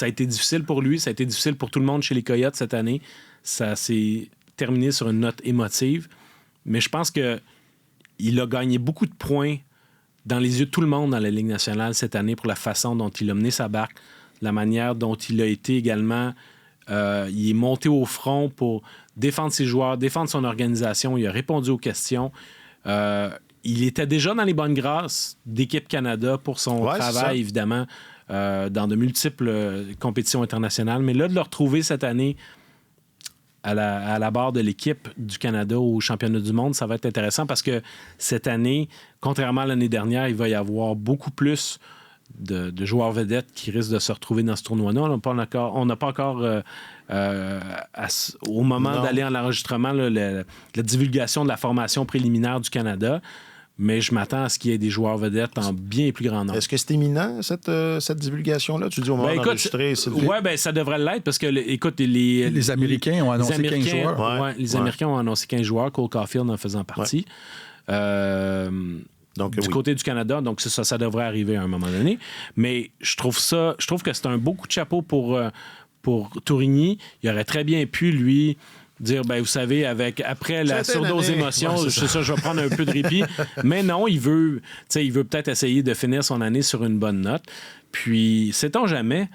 a été difficile pour lui, ça a été difficile pour tout le monde chez les Coyotes cette année. Ça s'est terminé sur une note émotive. Mais je pense que il a gagné beaucoup de points dans les yeux de tout le monde dans la Ligue nationale cette année pour la façon dont il a mené sa barque, la manière dont il a été également... il est monté au front pour défendre ses joueurs, défendre son organisation. Il a répondu aux questions. Il était déjà dans les bonnes grâces d'Équipe Canada pour son travail, évidemment, dans de multiples compétitions internationales. Mais là, de le retrouver cette année à la barre de l'équipe du Canada au championnat du monde, ça va être intéressant parce que cette année, contrairement à l'année dernière, il va y avoir beaucoup plus de joueurs vedettes qui risquent de se retrouver dans ce tournoi-là. On n'a pas encore au moment d'aller en enregistrement, la divulgation de la formation préliminaire du Canada. mais je m'attends à ce qu'il y ait des joueurs vedettes en bien plus grand nombre. Est-ce que c'est imminent, cette divulgation-là? Tu dis au moment d'enregistrer? Oui, ça devrait l'être parce que, écoute, les Américains ont annoncé 15 joueurs. Les Américains ont annoncé 15 joueurs, Cole Caulfield en faisant partie. Donc, du côté du Canada, donc ça devrait arriver à un moment donné. Mais je trouve que c'est un beau coup de chapeau pour Tourigny. Il aurait très bien pu, lui, dire, vous savez, après la surdose d'émotions, je vais prendre un peu de répit. Mais non, il veut peut-être essayer de finir son année sur une bonne note. Puis, sait-on jamais,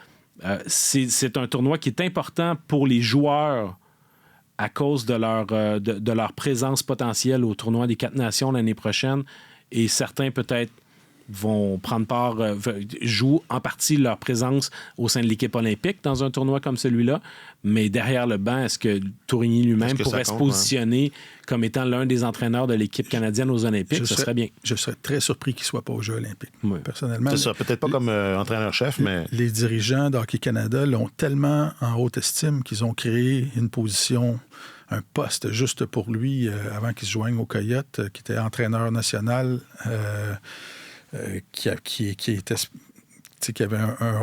c'est un tournoi qui est important pour les joueurs à cause de leur présence potentielle au tournoi des 4 Nations l'année prochaine. Et certains, peut-être, vont prendre part, jouent en partie leur présence au sein de l'équipe olympique dans un tournoi comme celui-là. Mais derrière le banc, est-ce que Tourigny lui-même pourrait se positionner comme étant l'un des entraîneurs de l'équipe canadienne aux Olympiques? Ce serait bien. Je serais très surpris qu'il ne soit pas aux Jeux olympiques, personnellement. C'est ça, peut-être pas comme entraîneur-chef, mais... Les dirigeants d'Hockey Canada l'ont tellement en haute estime qu'ils ont créé une position... un poste juste pour lui avant qu'il se joigne aux Coyotes, qui était entraîneur national, qui avait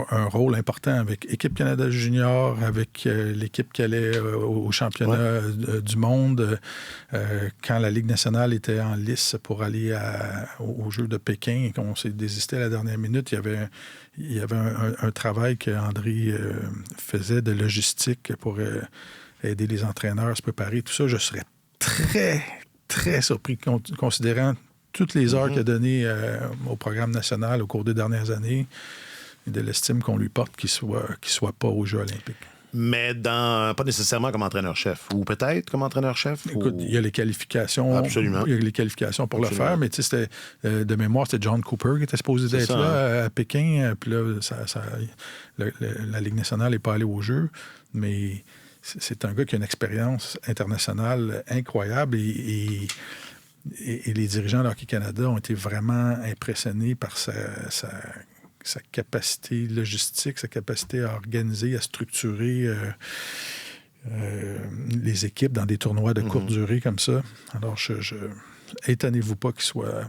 un rôle important avec Équipe Canada Junior, avec l'équipe qui allait au championnat du monde. Quand la Ligue nationale était en lice pour aller aux Jeux de Pékin et qu'on s'est désisté à la dernière minute, il y avait un travail qu'André faisait de logistique pour... aider les entraîneurs à se préparer, tout ça, je serais très, très surpris, considérant toutes les heures qu'il a données au programme national au cours des dernières années et de l'estime qu'on lui porte qu'il soit pas aux Jeux olympiques. Mais pas nécessairement comme entraîneur-chef, ou peut-être comme entraîneur-chef? Écoute, il y a les qualifications. Absolument. Il y a les qualifications pour le faire, mais tu sais, de mémoire, c'était John Cooper qui était supposé d'être là à Pékin, puis là, la Ligue nationale n'est pas allée aux Jeux, mais... C'est un gars qui a une expérience internationale incroyable et les dirigeants de Hockey Canada ont été vraiment impressionnés par sa capacité logistique, sa capacité à organiser, à structurer les équipes dans des tournois de courte durée comme ça. Alors, étonnez-vous pas qu'il soit...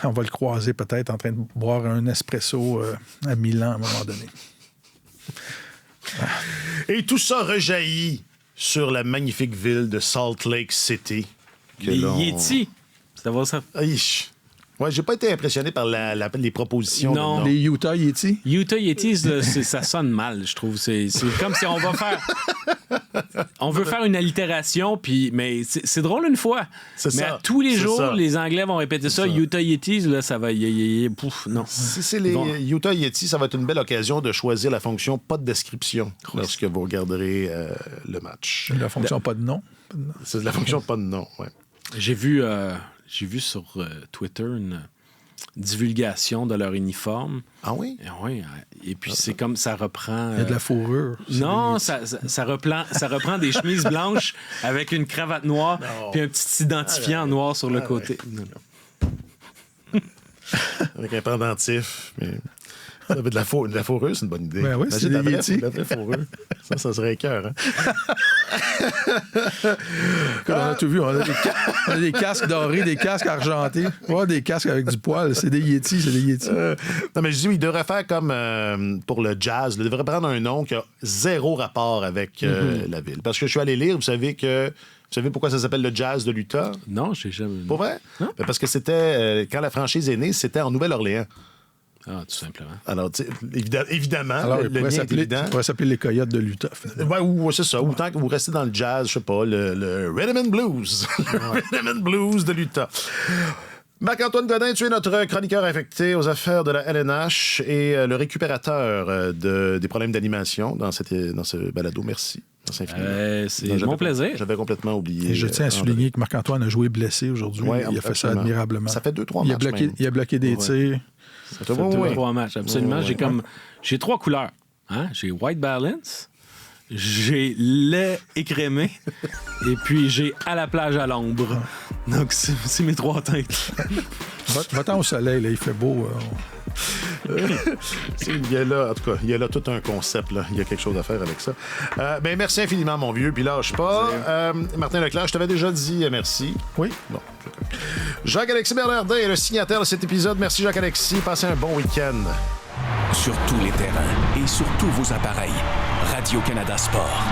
On va le croiser peut-être en train de boire un espresso à Milan à un moment donné. Et tout ça rejaillit sur la magnifique ville de Salt Lake City. Les Yétis, ça va ça? Ouais, j'ai pas été impressionné par les propositions. Non. Les Utah Yétis? Utah Yétis, ça sonne mal, je trouve. C'est comme si on va faire... On veut faire une allitération, mais c'est drôle une fois. Mais à tous les jours, les Anglais vont répéter ça. Utah Yétis, là, ça va... Pouf, non. Si c'est les Utah Yétis, ça va être une belle occasion de choisir la fonction pas de description lorsque vous regarderez le match. La fonction pas de nom? C'est la fonction pas de nom, oui. J'ai vu sur Twitter une divulgation de leur uniforme. Ah oui? Oui. Et puis, c'est comme ça reprend... Il y a de la fourrure. Non, ça reprend des chemises blanches avec une cravate noire puis un petit identifiant noir sur le côté. Avec un pendentif. Mais... Ça avait de la fourrure, c'est une bonne idée. Ben oui, c'est des Yétis. La vraie fourrure. Ça serait cœur. Hein? On a tout vu. On a des casques dorés, des casques argentés. Ouais, des casques avec du poil. C'est des Yétis, non, mais je dis, il devrait faire comme pour le jazz. Il devrait prendre un nom qui a zéro rapport avec la ville. Parce que je suis allé lire, vous savez pourquoi ça s'appelle le jazz de l'Utah? Non, je sais jamais. Pour vrai? Non? Parce que c'était, quand la franchise est née, c'était en Nouvelle-Orléans. Ah, tout simplement. Alors, évidemment, alors, le lien est évident. Il pourrait s'appeler les Coyotes de l'Utah. Oui, c'est ça. Autant que vous restez dans le jazz, je sais pas, le Rhythm and Blues. Le Rhythm and Blues de l'Utah. Marc-Antoine Godin, tu es notre chroniqueur affecté aux affaires de la LNH et le récupérateur des problèmes d'animation dans ce balado. Merci. C'est mon plaisir. J'avais complètement oublié. Et je tiens à souligner que Marc-Antoine a joué blessé aujourd'hui. Ouais, il a fait ça admirablement. Ça fait 2-3 matchs. Il a bloqué des tirs. Ça fait 2-3 matchs, absolument. J'ai 3 couleurs. Hein? J'ai white balance, j'ai lait écrémé et puis j'ai à la plage à l'ombre. Donc, c'est mes 3 teintes. Va-t'en au soleil, là, il fait beau. Il y a là, en tout cas, il y a là tout un concept. Là. Il y a quelque chose à faire avec ça. Ben, merci infiniment, mon vieux. Puis lâche pas. Martin Leclerc, je t'avais déjà dit merci. Oui. Bon. Jacques-Alexis Bernardin est le signataire de cet épisode. Merci, Jacques-Alexis. Passez un bon week-end. Sur tous les terrains et sur tous vos appareils, Radio-Canada Sport.